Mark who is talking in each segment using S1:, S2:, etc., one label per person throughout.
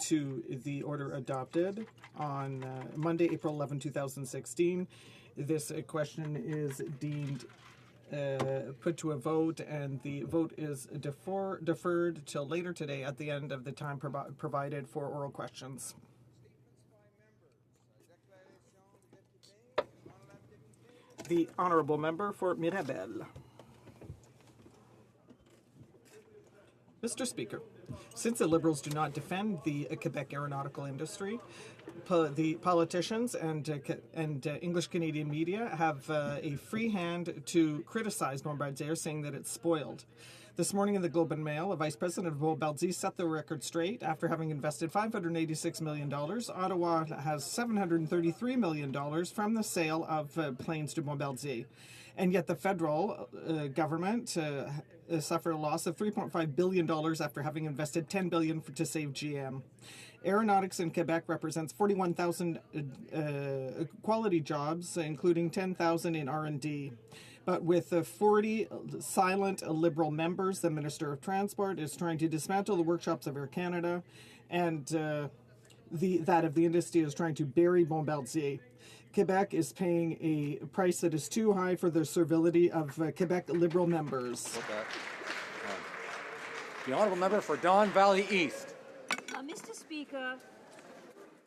S1: to the order adopted on Monday, April 11, 2016. This question is deemed put to a vote, and the vote is deferred till later today at the end of the time provided for oral questions. The Honourable Member for Mirabel. Mr. Speaker, since the Liberals do not defend the Quebec aeronautical industry, the politicians and English-Canadian media have a free hand to criticize Bombardier, saying that it's spoiled. This morning in the Globe and Mail, a Vice President of Bombardier set the record straight. After having invested $586 million, Ottawa has $733 million from the sale of planes to Bombardier. And yet the federal government suffered a loss of $3.5 billion after having invested $10 billion to save GM. Aeronautics in Quebec represents 41,000 quality jobs, including 10,000 in R&D. But with 40 silent Liberal members, the Minister of Transport is trying to dismantle the workshops of Air Canada, and that of the industry is trying to bury Bombardier. Quebec is paying a price that is too high for the servility of Quebec Liberal members.
S2: The Honourable Member for Don Valley East.
S3: Mr. Speaker,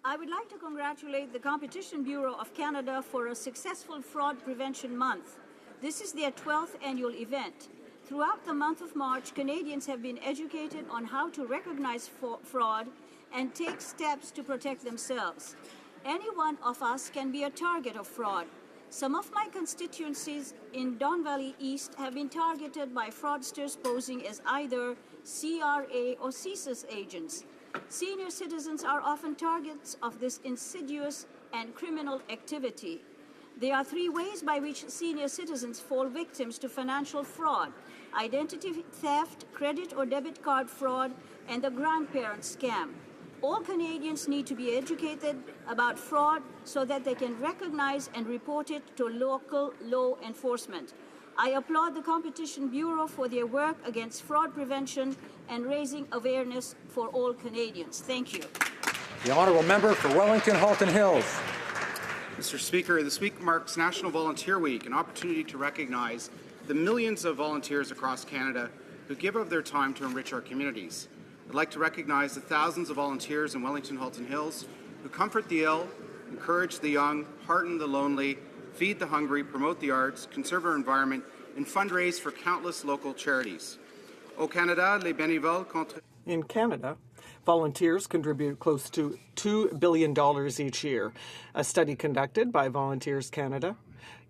S3: I would like to congratulate the Competition Bureau of Canada for a successful Fraud Prevention Month. This is their 12th annual event. Throughout the month of March, Canadians have been educated on how to recognize fraud and take steps to protect themselves. Any one of us can be a target of fraud. Some of my constituencies in Don Valley East have been targeted by fraudsters posing as either CRA or CSIS agents. Senior citizens are often targets of this insidious and criminal activity. There are three ways by which senior citizens fall victims to financial fraud: identity theft, credit or debit card fraud, and the grandparent scam. All Canadians need to be educated about fraud so that they can recognize and report it to local law enforcement. I applaud the Competition Bureau for their work against fraud prevention and raising awareness for all Canadians. Thank you.
S2: The Honourable Member for Wellington Halton Hills.
S4: Mr. Speaker, this week marks National Volunteer Week, an opportunity to recognize the millions of volunteers across Canada who give of their time to enrich our communities. I'd like to recognize the thousands of volunteers in Wellington Halton Hills who comfort the ill, encourage the young, hearten the lonely, feed the hungry, promote the arts, conserve our environment, and fundraise for countless local charities. Au Canada, les bénévoles contribuent.
S1: In Canada, volunteers contribute close to $2 billion each year. A study conducted by Volunteers Canada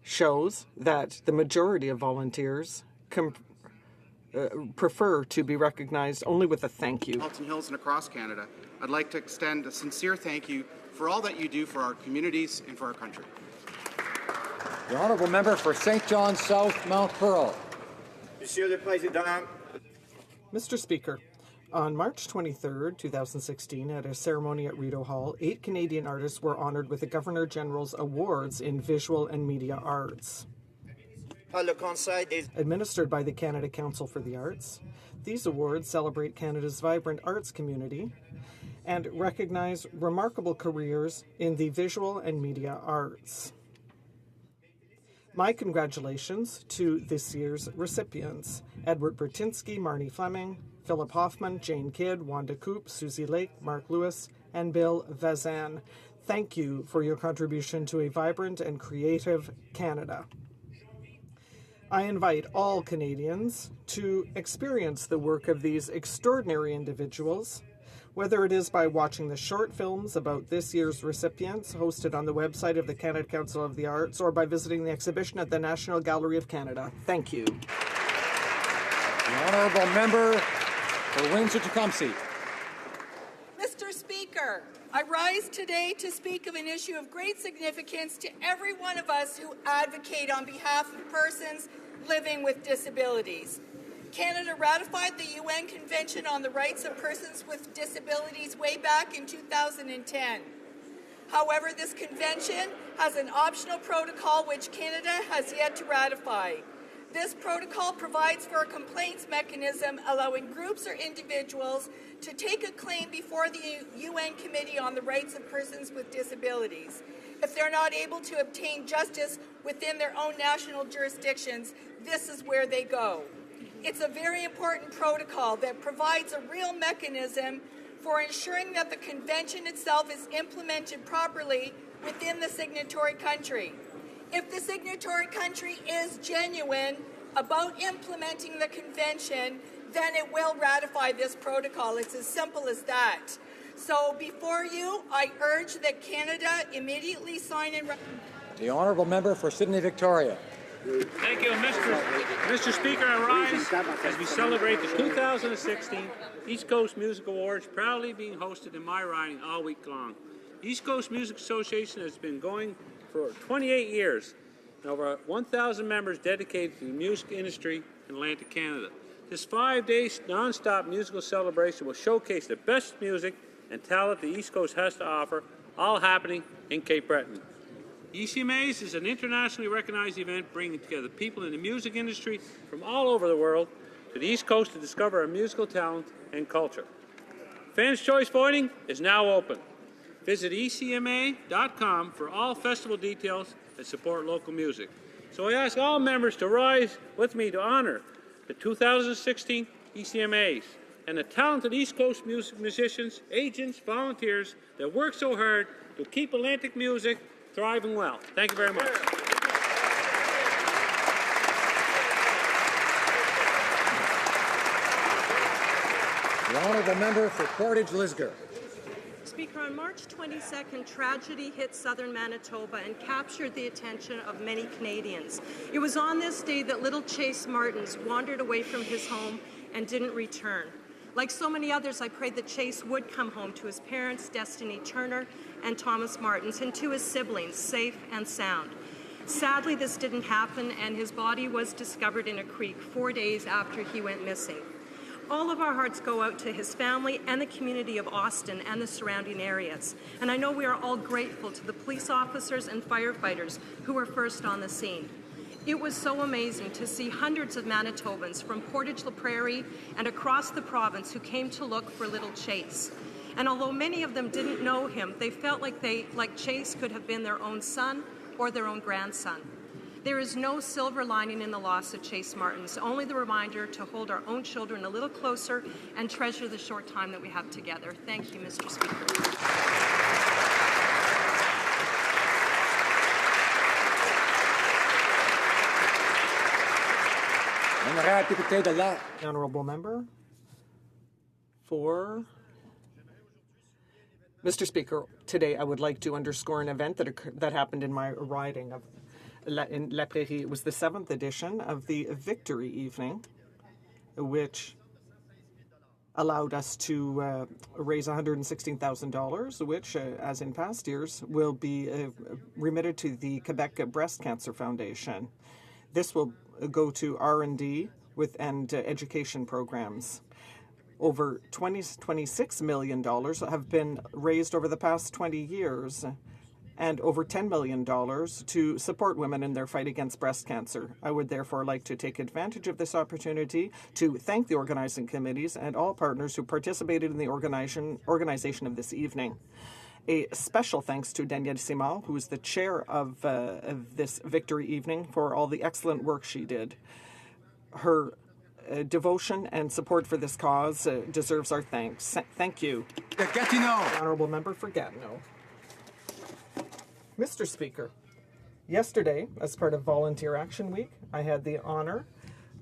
S1: shows that the majority of volunteers prefer to be recognized only with a thank you.
S4: Halton Hills and across Canada, I'd like to extend a sincere thank you for all that you do for our communities and for our country.
S2: The Honourable Member for St. John's South, Mount Pearl.
S5: Monsieur le Président.
S1: Mr. Speaker, on March 23, 2016, at a ceremony at Rideau Hall, 8 Canadian artists were honoured with the Governor-General's Awards in Visual and Media Arts. Administered by the Canada Council for the Arts, these awards celebrate Canada's vibrant arts community and recognize remarkable careers in the visual and media arts. My congratulations to this year's recipients: Edward Bertinsky, Marnie Fleming, Philip Hoffman, Jane Kidd, Wanda Coop, Susie Lake, Mark Lewis, and Bill Vazan. Thank you for your contribution to a vibrant and creative Canada. I invite all Canadians to experience the work of these extraordinary individuals, whether it is by watching the short films about this year's recipients hosted on the website of the Canada Council of the Arts, or by visiting the exhibition at the National Gallery of Canada. Thank you.
S2: The Honourable Member for Windsor-Tecumseh.
S6: Mr. Speaker, I rise today to speak of an issue of great significance to every one of us who advocate on behalf of persons living with disabilities. Canada ratified the UN Convention on the Rights of Persons with Disabilities way back in 2010. However, this convention has an optional protocol which Canada has yet to ratify. This protocol provides for a complaints mechanism allowing groups or individuals to take a claim before the UN Committee on the Rights of Persons with Disabilities. If they're not able to obtain justice within their own national jurisdictions, this is where they go. It's a very important protocol that provides a real mechanism for ensuring that the convention itself is implemented properly within the signatory country. If the signatory country is genuine about implementing the convention, then it will ratify this protocol. It's as simple as that. So before you, I urge that Canada immediately sign and...
S2: The honourable member for Sydney Victoria.
S7: Thank you, Mr. Speaker. I rise as we celebrate the 2016 East Coast Music Awards, proudly being hosted in my riding all week long. The East Coast Music Association has been going for 28 years, and over 1,000 members dedicated to the music industry in Atlantic Canada. This 5-day non-stop musical celebration will showcase the best music and talent the East Coast has to offer, all happening in Cape Breton. ECMAs is an internationally recognized event bringing together people in the music industry from all over the world to the East Coast to discover our musical talent and culture. Fans' choice voting is now open. Visit ecma.com for all festival details and support local music. So I ask all members to rise with me to honor the 2016 ECMAs and the talented East Coast musicians, agents, volunteers that work so hard to keep Atlantic music thriving well. Thank you very much.
S2: The honourable member for Portage-Lisgar.
S8: Speaker, on March 22nd, tragedy hit southern Manitoba and captured the attention of many Canadians. It was on this day that little Chase Martins wandered away from his home and didn't return. Like so many others, I prayed that Chase would come home to his parents, Destiny Turner and Thomas Martins, and to his siblings, safe and sound. Sadly, this didn't happen, and his body was discovered in a creek 4 days after he went missing. All of our hearts go out to his family and the community of Austin and the surrounding areas. And I know we are all grateful to the police officers and firefighters who were first on the scene. It was so amazing to see hundreds of Manitobans from Portage-la Prairie and across the province who came to look for little Chase. And although many of them didn't know him, they felt like Chase could have been their own son or their own grandson. There is no silver lining in the loss of Chase Martins, only the reminder to hold our own children a little closer and treasure the short time that we have together. Thank you, Mr. Speaker.
S1: The honourable member for... Mr. Speaker, today I would like to underscore an event that happened in my riding of in La Prairie. It was the 7th edition of the Victory Evening, which allowed us to raise $116,000, which, as in past years, will be remitted to the Quebec Breast Cancer Foundation. This will go to R&D and education programs. Over $26 million have been raised over the past 20 years, and over $10 million to support women in their fight against breast cancer. I would therefore like to take advantage of this opportunity to thank the organizing committees and all partners who participated in the organization of this evening. A special thanks to Danielle Simard, who is the chair of this Victory Evening, for all the excellent work she did. Her devotion and support for this cause deserves our thanks. Thank you.
S2: Gatineau.
S1: Honourable Member for Gatineau. Mr. Speaker, yesterday, as part of Volunteer Action Week, I had the honour,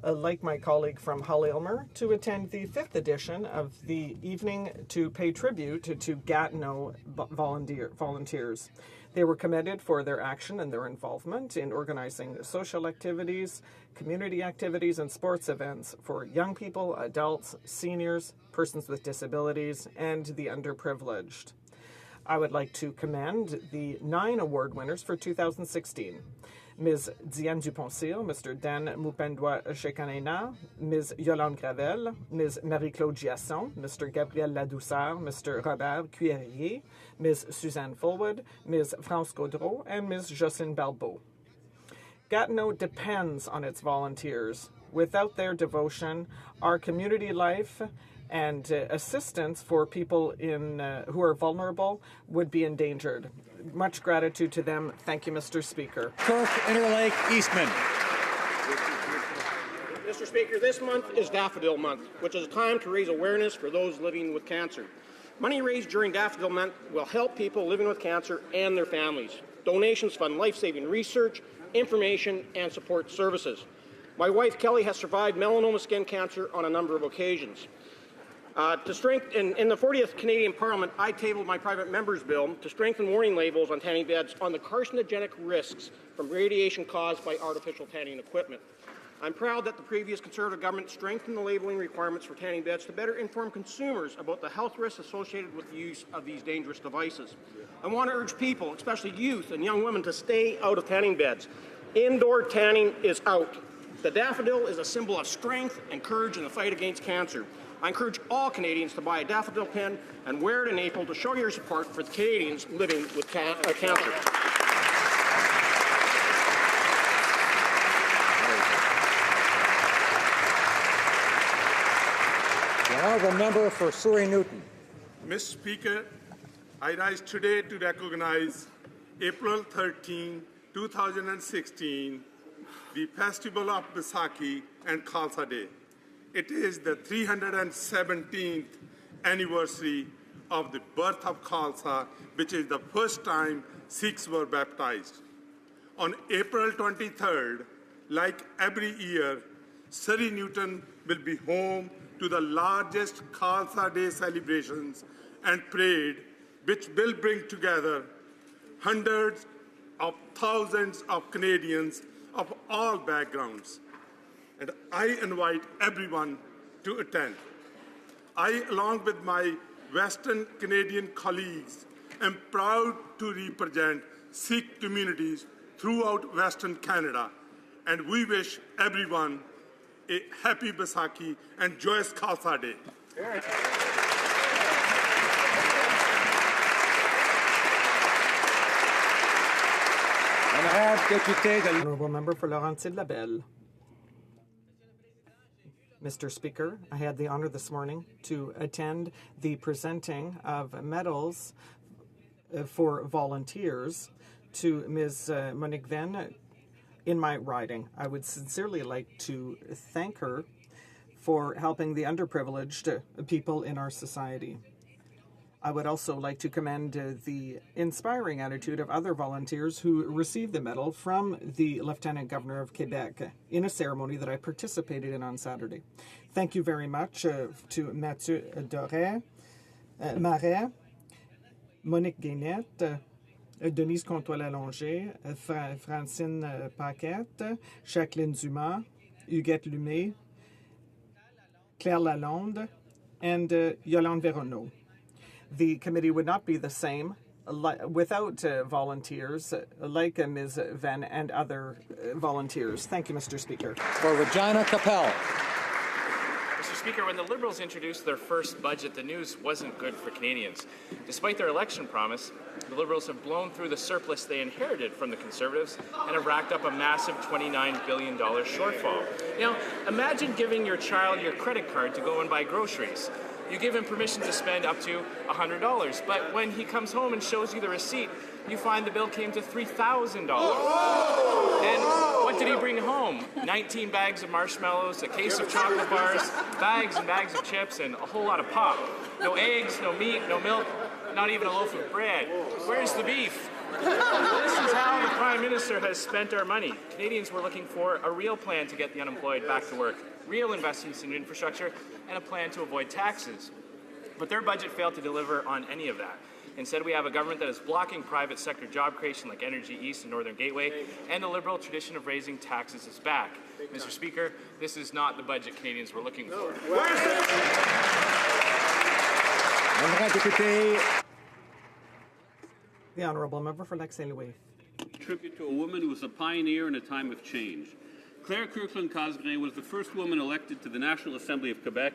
S1: like my colleague from Hull-Aylmer, to attend the 5th edition of the evening to pay tribute to Gatineau volunteers. They were commended for their action and their involvement in organizing social activities, community activities, and sports events for young people, adults, seniors, persons with disabilities, and the underprivileged. I would like to commend the 9 award winners for 2016. Ms. Diane Duponsil, Mr. Dan Mupendwa-Shekanena, Ms. Yolande Gravel, Ms. Marie-Claude Giasson, Mr. Gabriel Ladouceur, Mr. Robert Cuillerier, Ms. Suzanne Fullwood, Ms. France Gaudreau, and Ms. Jocelyne Barbeau. Gatineau depends on its volunteers. Without their devotion, our community life and assistance for people who are vulnerable would be endangered. Much gratitude to them. Thank you, Mr. Speaker.
S2: Kirk Interlake Eastman.
S9: Mr. Speaker, this month is Daffodil Month, which is a time to raise awareness for those living with cancer. Money raised during Daffodil Month will help people living with cancer and their families. Donations fund life-saving research, information, and support services. My wife, Kelly, has survived melanoma skin cancer on a number of occasions. In the 40th Canadian Parliament, I tabled my private member's bill to strengthen warning labels on tanning beds on the carcinogenic risks from radiation caused by artificial tanning equipment. I'm proud that the previous Conservative government strengthened the labeling requirements for tanning beds to better inform consumers about the health risks associated with the use of these dangerous devices. I want to urge people, especially youth and young women, to stay out of tanning beds. Indoor tanning is out. The daffodil is a symbol of strength and courage in the fight against cancer. I encourage all Canadians to buy a daffodil pin and wear it in April to show your support for the Canadians living with cancer.
S2: The honourable member for Surrey Newton.
S10: Mr. Speaker, I rise today to recognize April 13, 2016, the Festival of Baisakhi and Khalsa Day. It is the 317th anniversary of the birth of Khalsa, which is the first time Sikhs were baptized. On April 23rd, like every year, Surrey Newton will be home to the largest Khalsa Day celebrations and parade, which will bring together hundreds of thousands of Canadians of all backgrounds. And I invite everyone to attend. I, along with my Western Canadian colleagues, am proud to represent Sikh communities throughout Western Canada, and we wish everyone a happy Baisakhi and joyous Khalsa Day.
S1: Honourable Member for Laurentides-Labelle. Mr. Speaker, I had the honour this morning to attend the presenting of medals for volunteers to Ms. Monique Venn in my riding. I would sincerely like to thank her for helping the underprivileged people in our society. I would also like to commend the inspiring attitude of other volunteers who received the medal from the Lieutenant Governor of Quebec in a ceremony that I participated in on Saturday. Thank you very much to Mathieu Marais, Monique Guénette, Denise Comtois-Lalongé, Francine Paquette, Jacqueline Dumas, Huguette Lumé, Claire Lalonde, and Yolande Véronneau. The committee would not be the same without volunteers like Ms. Venn and other volunteers. Thank you, Mr. Speaker.
S2: For Regina Capel.
S11: Mr. Speaker, when the Liberals introduced their first budget, the news wasn't good for Canadians. Despite their election promise, the Liberals have blown through the surplus they inherited from the Conservatives and have racked up a massive $29 billion shortfall. Now, imagine giving your child your credit card to go and buy groceries. You give him permission to spend up to $100, but when he comes home and shows you the receipt, you find the bill came to $3,000. And what did he bring home? 19 bags of marshmallows, a case of chocolate bars, bags and bags of chips, and a whole lot of pop. No eggs, no meat, no milk, not even a loaf of bread. Where's the beef? This is how the Prime Minister has spent our money. Canadians were looking for a real plan to get the unemployed back to work, real investments in infrastructure, and a plan to avoid taxes. But their budget failed to deliver on any of that. Instead, we have a government that is blocking private sector job creation like Energy East and Northern Gateway, and the Liberal tradition of raising taxes is back. Mr. Speaker, this is not the budget Canadians were looking for.
S1: The Honourable Member for Lac Saint-Louis.
S12: Tribute to a woman who was a pioneer in a time of change. Claire Kirkland-Casgrain was the first woman elected to the National Assembly of Quebec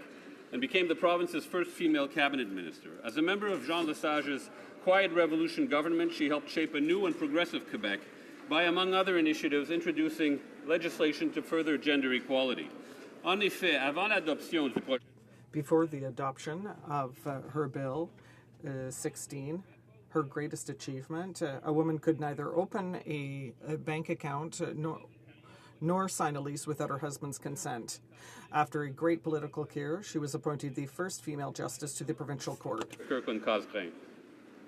S12: and became the province's first female cabinet minister. As a member of Jean Lesage's Quiet Revolution government, she helped shape a new and progressive Quebec, by, among other initiatives, introducing legislation to further gender equality. En effet, avant l'adoption du projet...
S1: Before the adoption of her Bill 16, her greatest achievement, a woman could neither open a bank account nor sign a lease without her husband's consent. After a great political career, she was appointed the first female justice to the provincial court.
S12: Kirkland Cosgrain.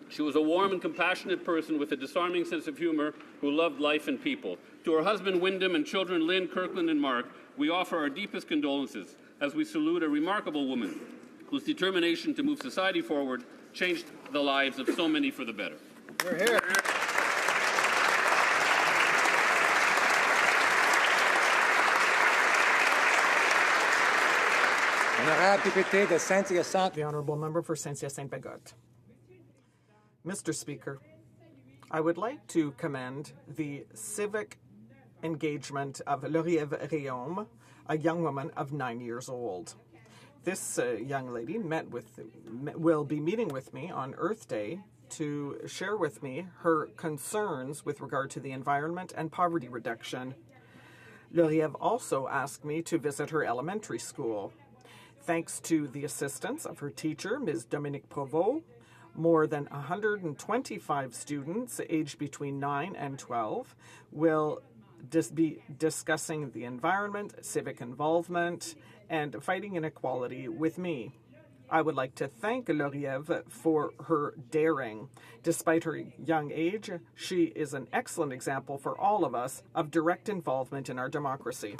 S12: She was a warm and compassionate person with a disarming sense of humor who loved life and people. To her husband Wyndham and children Lynn, Kirkland, and Mark, we offer our deepest condolences as we salute a remarkable woman whose determination to move society forward changed the lives of so many for the better.
S2: You're here.
S1: The Honourable Member for Saint-Hyacinthe-Bagotte. Mr. Speaker, I would like to commend the civic engagement of Lauriève Réaume, a young woman of 9 years old. This young lady will be meeting with me on Earth Day to share with me her concerns with regard to the environment and poverty reduction. Lauriève also asked me to visit her elementary school. Thanks to the assistance of her teacher, Ms. Dominique Provost, more than 125 students aged between 9 and 12 will be discussing the environment, civic involvement, and fighting inequality with me. I would like to thank Lauriève for her daring. Despite her young age, she is an excellent example for all of us of direct involvement in our democracy.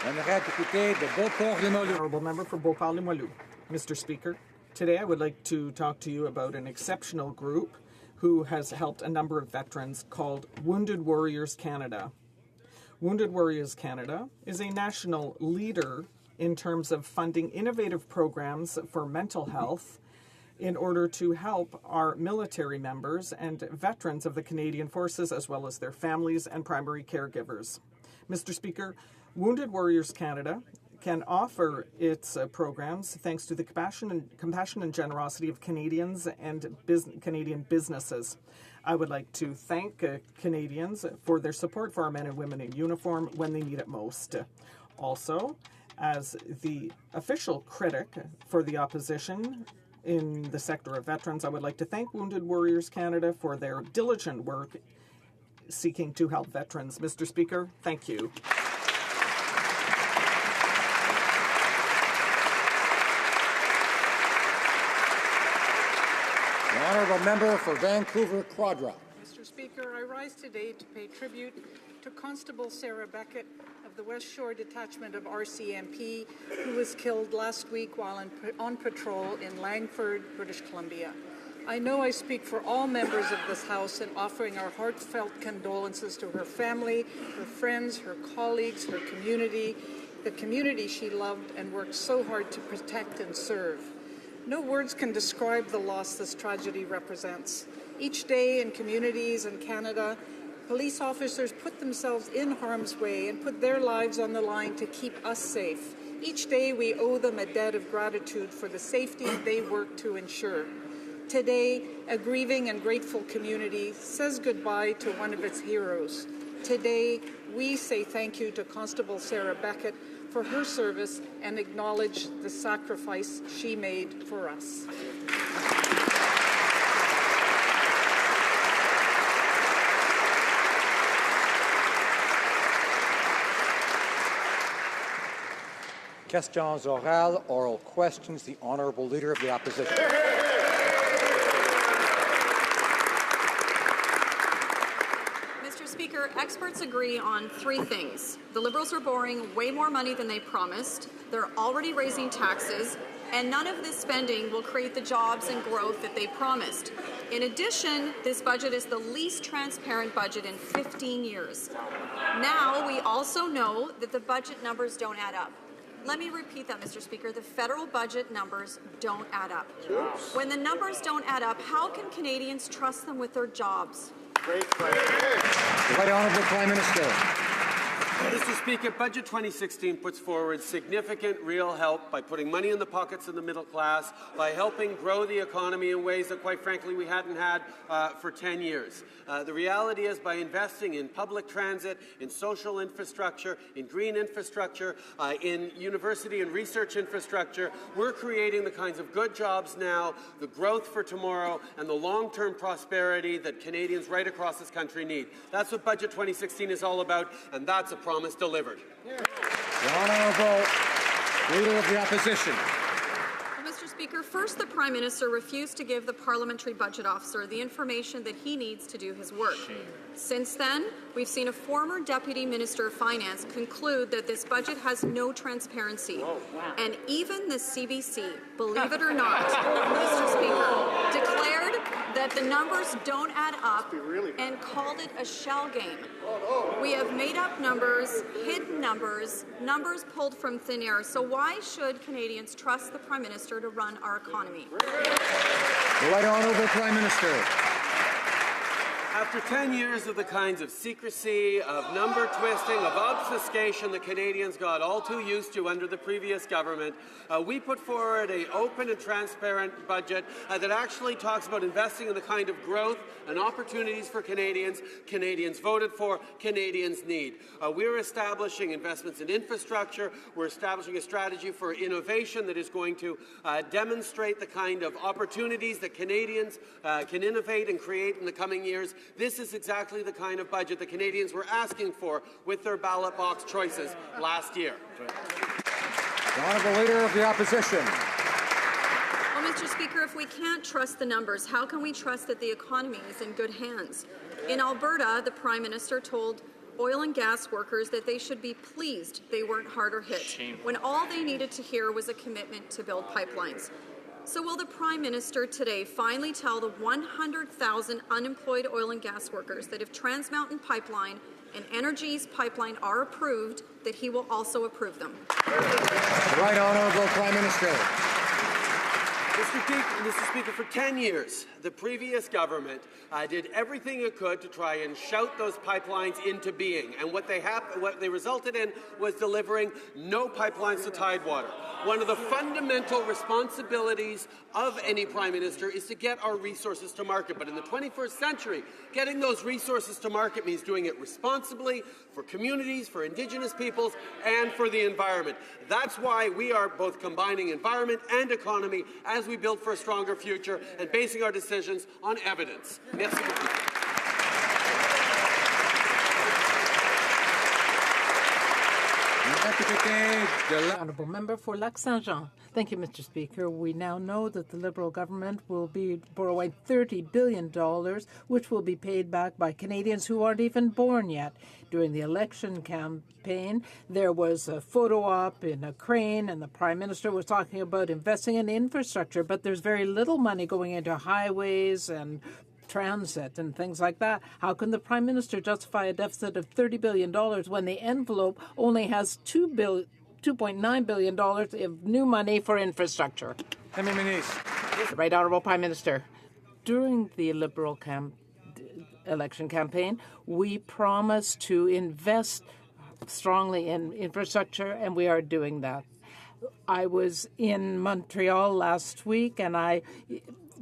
S1: Honourable Member for Beauport-Limoilou. Mr. Speaker, today I would like to talk to you about an exceptional group who has helped a number of veterans called Wounded Warriors Canada. Wounded Warriors Canada is a national leader in terms of funding innovative programs for mental health in order to help our military members and veterans of the Canadian Forces, as well as their families and primary caregivers. Mr. Speaker, Wounded Warriors Canada can offer its programs thanks to the compassion and generosity of Canadians and Canadian businesses. I would like to thank Canadians for their support for our men and women in uniform when they need it most. Also, as the official critic for the opposition in the sector of veterans, I would like to thank Wounded Warriors Canada for their diligent work seeking to help veterans. Mr. Speaker, thank you.
S2: The Honourable Member for Vancouver Quadra.
S13: Mr. Speaker, I rise today to pay tribute to Constable Sarah Beckett of the West Shore Detachment of RCMP, who was killed last week while on patrol in Langford, British Columbia. I know I speak for all members of this House in offering our heartfelt condolences to her family, her friends, her colleagues, her community, the community she loved and worked so hard to protect and serve. No words can describe the loss this tragedy represents. Each day in communities in Canada, police officers put themselves in harm's way and put their lives on the line to keep us safe. Each day we owe them a debt of gratitude for the safety they work to ensure. Today, a grieving and grateful community says goodbye to one of its heroes. Today, we say thank you to Constable Sarah Beckett for her service and acknowledge the sacrifice she made for us.
S2: Questions orales, oral questions. The Honourable Leader of the Opposition.
S14: Speaker, experts agree on three things. The Liberals are borrowing way more money than they promised, they're already raising taxes, and none of this spending will create the jobs and growth that they promised. In addition, this budget is the least transparent budget in 15 years. Now, we also know that the budget numbers don't add up. Let me repeat that, Mr. Speaker. The federal budget numbers don't add up. When the numbers don't add up, how can Canadians trust them with their jobs?
S2: The Right Honourable Prime Minister.
S15: Mr. Speaker, Budget 2016 puts forward significant real help by putting money in the pockets of the middle class, by helping grow the economy in ways that, quite frankly, we hadn't had for 10 years. The reality is, by investing in public transit, in social infrastructure, in green infrastructure, in university and research infrastructure, we're creating the kinds of good jobs now, the growth for tomorrow, and the long-term prosperity that Canadians right across this country need. That's what Budget 2016 is all about, and that's a promise delivered.
S2: The Honourable Leader of the Opposition.
S14: Well, Mr. Speaker, first the Prime Minister refused to give the Parliamentary Budget Officer the information that he needs to do his work. Since then, we've seen a former Deputy Minister of Finance conclude that this budget has no transparency. And even the CBC, believe it or not, Mr. Speaker, declared that the numbers don't add up and called it a shell game. We have made up numbers, hidden numbers, numbers pulled from thin air. So why should Canadians trust the Prime Minister to run our economy?
S2: The Right Honourable Prime Minister.
S15: After 10 years of the kinds of secrecy, of number twisting, of obfuscation that Canadians got all too used to under the previous government, we put forward an open and transparent budget that actually talks about investing in the kind of growth and opportunities for Canadians voted for, Canadians need. We're establishing investments in infrastructure. We're establishing a strategy for innovation that is going to demonstrate the kind of opportunities that Canadians can innovate and create in the coming years. This is exactly the kind of budget that Canadians were asking for with their ballot box choices last year.
S2: The Honourable Leader of the Opposition.
S14: Well, Mr. Speaker, if we can't trust the numbers, how can we trust that the economy is in good hands? In Alberta, the Prime Minister told oil and gas workers that they should be pleased they weren't harder hit, when all they needed to hear was a commitment to build pipelines. So will the Prime Minister today finally tell the 100,000 unemployed oil and gas workers that if Trans Mountain Pipeline and Energy East Pipeline are approved, that he will also approve them?
S2: The Right Honourable Prime Minister.
S15: Mr. Speaker, for 10 years, the previous government did everything it could to try and shout those pipelines into being. And what they resulted in was delivering no pipelines to Tidewater. One of the fundamental responsibilities of any Prime Minister is to get our resources to market. But in the 21st century, getting those resources to market means doing it responsibly for communities, for Indigenous peoples, and for the environment. That's why we are both combining environment and economy as we build for a stronger future and basing our decisions on evidence. Merci beaucoup.
S16: Honourable Member for Lac-Saint-Jean. Thank you, Mr. Speaker. We now know that the Liberal government will be borrowing $30 billion, which will be paid back by Canadians who aren't even born yet. During the election campaign, there was a photo op in a crane, and the Prime Minister was talking about investing in infrastructure, but there's very little money going into highways and transit and things like that. How can the Prime Minister justify a deficit of $30 billion when the envelope only has $2.9 billion of new money for infrastructure? The Right Honourable Prime Minister. During the Liberal election campaign, we promised to invest strongly in infrastructure, and we are doing that. I was in Montreal last week, and I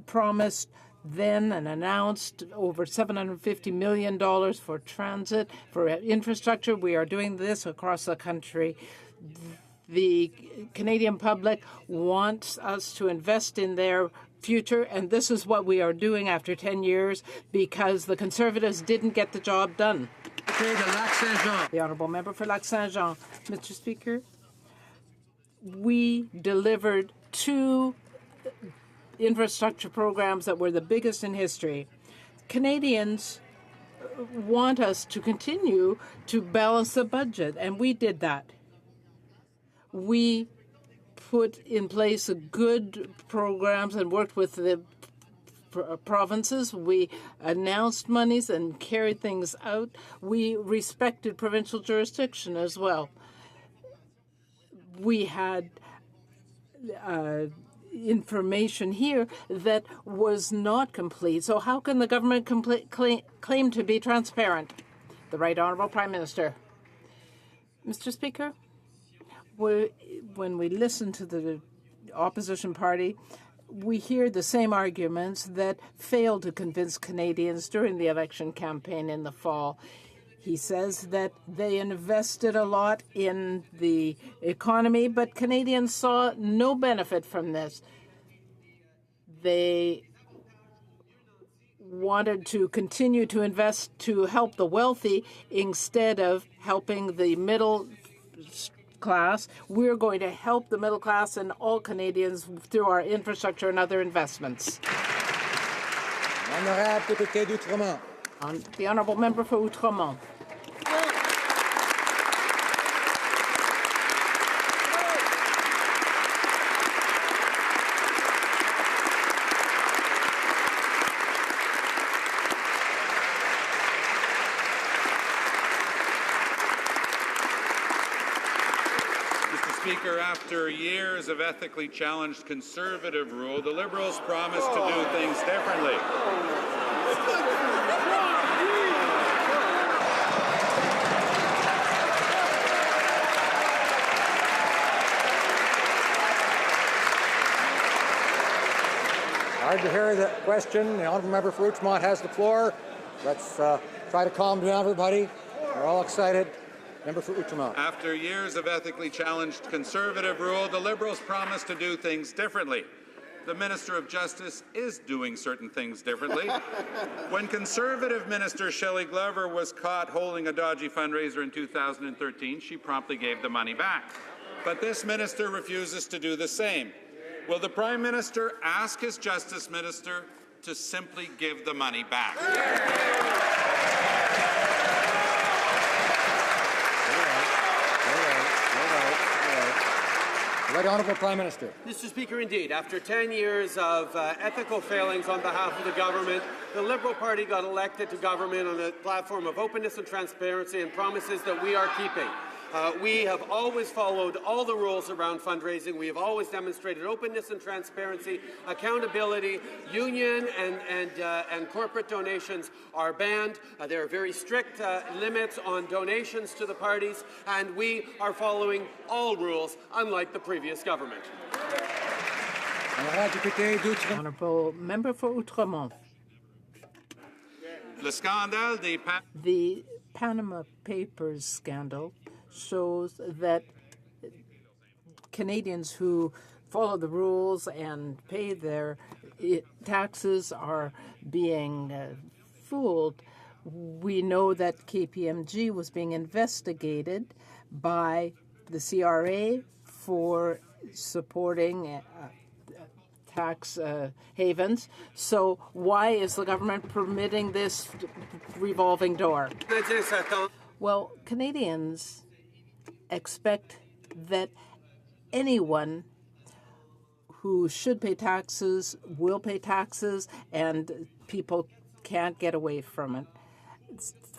S16: promised then and announced over $750 million for transit, for infrastructure. We are doing this across the country. The Canadian public wants us to invest in their future, and this is what we are doing after 10 years because the Conservatives didn't get the job done. The Honourable Member for Lac-Saint-Jean. Mr. Speaker, we delivered 2 infrastructure programs that were the biggest in history. Canadians want us to continue to balance the budget, and we did that. We put in place good programs and worked with the provinces. We announced monies and carried things out. We respected provincial jurisdiction as well. We had information here that was not complete. So how can the government claim to be transparent? The Right Honourable Prime Minister. Mr. Speaker, when we listen to the opposition party, we hear the same arguments that failed to convince Canadians during the election campaign in the fall. He says that they invested a lot in the economy, but Canadians saw no benefit from this. They wanted to continue to invest to help the wealthy instead of helping the middle class. We're going to help the middle class and all Canadians through our infrastructure and other investments. The honourable member for Outremont.
S17: Speaker, after years of ethically challenged Conservative rule, the Liberals promised to do things differently.
S2: Hard to hear the question. The honourable member for Outremont has the floor. Let's try to calm down, everybody. We're all excited. Member for Outremont.
S17: After years of ethically challenged Conservative rule, the Liberals promised to do things differently. The Minister of Justice is doing certain things differently. When Conservative Minister Shelley Glover was caught holding a dodgy fundraiser in 2013, she promptly gave the money back. But this minister refuses to do the same. Will the Prime Minister ask his Justice Minister to simply give the money back?
S2: Right Honourable Prime Minister.
S15: Mr. Speaker, indeed, after 10 years of ethical failings on behalf of the government, the Liberal Party got elected to government on a platform of openness and transparency and promises that we are keeping. We have always followed all the rules around fundraising. We have always demonstrated openness and transparency, accountability. Union and corporate donations are banned. There are very strict limits on donations to the parties, and we are following all rules, unlike the previous government.
S16: Honourable member for Outremont. The Panama Papers scandal shows that Canadians who follow the rules and pay their taxes are being fooled. We know that KPMG was being investigated by the CRA for supporting tax havens. So why is the government permitting this revolving door? Well, Canadians expect that anyone who should pay taxes will pay taxes, and people can't get away from it.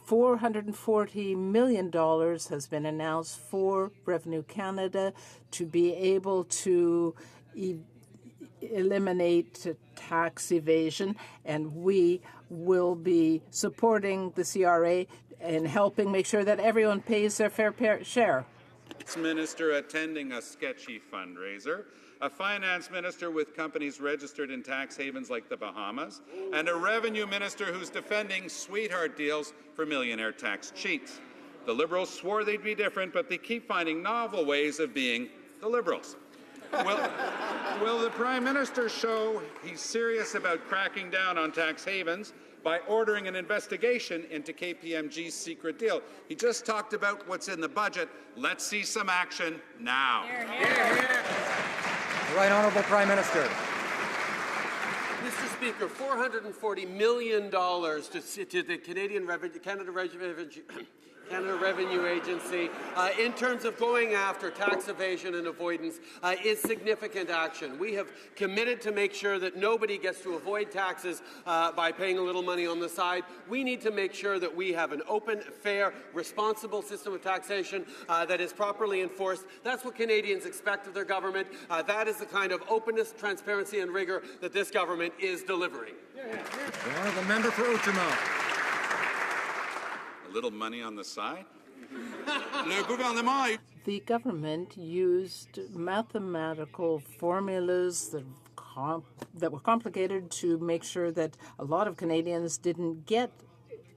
S16: $440 million has been announced for Revenue Canada to be able to eliminate tax evasion, and we will be supporting the CRA and helping make sure that everyone pays their fair share.
S17: Minister attending a sketchy fundraiser, a finance minister with companies registered in tax havens like the Bahamas, and a revenue minister who's defending sweetheart deals for millionaire tax cheats. The Liberals swore they'd be different, but they keep finding novel ways of being the Liberals. Will the Prime Minister show he's serious about cracking down on tax havens by ordering an investigation into KPMG's secret deal? He just talked about what's in the budget. Let's see some action now.
S2: Hear, hear. Right Honourable Prime Minister.
S15: Mr. Speaker, $440 million to the Canada Revenue Agency in terms of going after tax evasion and avoidance is significant action. We have committed to make sure that nobody gets to avoid taxes by paying a little money on the side. We need to make sure that we have an open, fair, responsible system of taxation that is properly enforced. That's what Canadians expect of their government. That is the kind of openness, transparency and rigour that this government is delivering.
S2: The honourable member for Outremont.
S17: A little money on the side?
S16: The government used mathematical formulas that were complicated to make sure that a lot of Canadians didn't get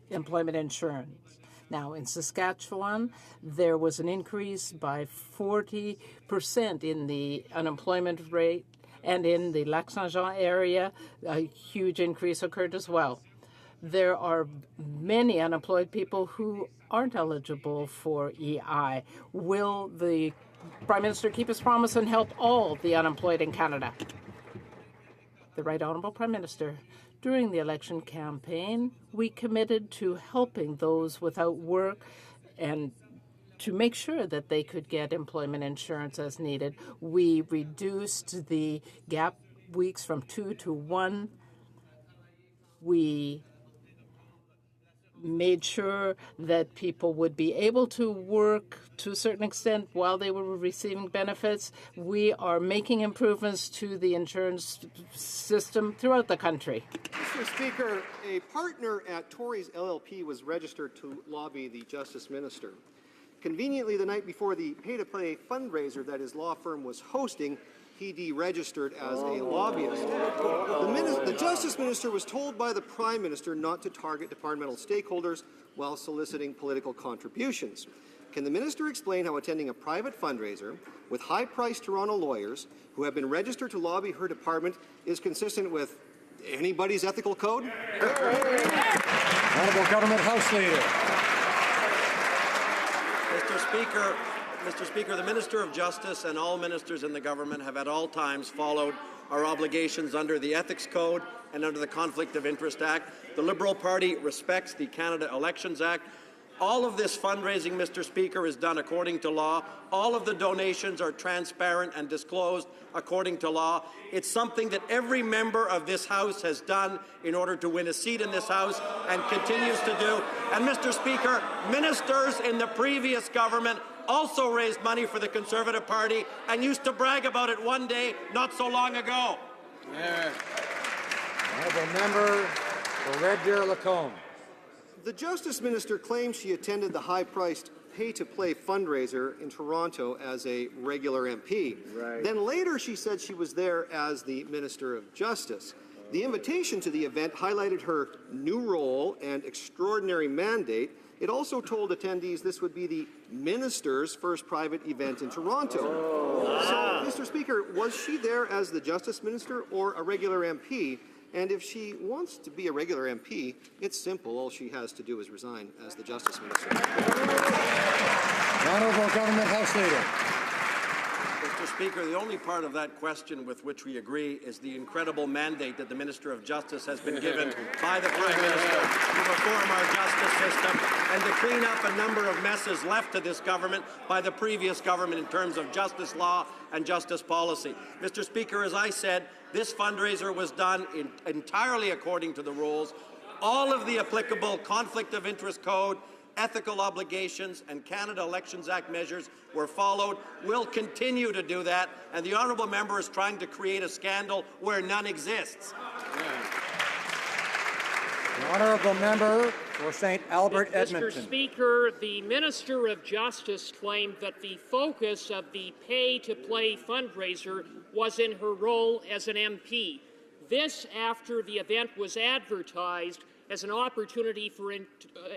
S16: employment insurance. Now, in Saskatchewan, there was an increase by 40% in the unemployment rate, and in the Lac-Saint-Jean area, a huge increase occurred as well. There are many unemployed people who aren't eligible for EI. Will the Prime Minister keep his promise and help all the unemployed in Canada? The Right Honourable Prime Minister. During the election campaign, we committed to helping those without work and to make sure that they could get employment insurance as needed. We reduced the gap weeks from 2 to 1. We made sure that people would be able to work to a certain extent while they were receiving benefits. We are making improvements to the insurance system throughout the country.
S18: Mr. Speaker, a partner at Tories LLP was registered to lobby the Justice Minister. Conveniently, the night before the pay-to-play fundraiser that his law firm was hosting, he deregistered as a lobbyist. The Justice Minister was told by the Prime Minister not to target departmental stakeholders while soliciting political contributions. Can the Minister explain how attending a private fundraiser with high-priced Toronto lawyers who have been registered to lobby her department is consistent with anybody's ethical code?
S2: Honourable Government House Leader.
S19: Mr. Speaker, the Minister of Justice and all ministers in the government have at all times followed our obligations under the Ethics Code and under the Conflict of Interest Act. The Liberal Party respects the Canada Elections Act. All of this fundraising, Mr. Speaker, is done according to law. All of the donations are transparent and disclosed according to law. It's something that every member of this House has done in order to win a seat in this House and continues to do. And, Mr. Speaker, ministers in the previous government also raised money for the Conservative Party and used to brag about it one day not so long ago.
S2: Honourable Member for Red Deer Lacombe.
S18: The Justice Minister claims she attended the high-priced pay-to-play fundraiser in Toronto as a regular MP. Right. Then later she said she was there as the Minister of Justice. The invitation to the event highlighted her new role and extraordinary mandate. It also told attendees this would be the Minister's first private event in Toronto. So, Mr. Speaker, was she there as the Justice Minister or a regular MP? And if she wants to be a regular MP, it's simple. All she has to do is resign as the Justice Minister.
S2: Honourable Government House Leader.
S19: Mr. Speaker, the only part of that question with which we agree is the incredible mandate that the Minister of Justice has been given by the Prime Minister to reform our justice system and to clean up a number of messes left to this government by the previous government in terms of justice law and justice policy. Mr. Speaker, as I said, this fundraiser was done entirely according to the rules. All of the applicable Conflict of Interest Code, ethical obligations, and Canada Elections Act measures were followed. We'll continue to do that, and the honourable member is trying to create a scandal where none exists.
S2: The honourable member for St. Albert, Edmonton.
S20: Mr. Speaker, the Minister of Justice claimed that the focus of the pay-to-play fundraiser was in her role as an MP. This after the event was advertised as an opportunity for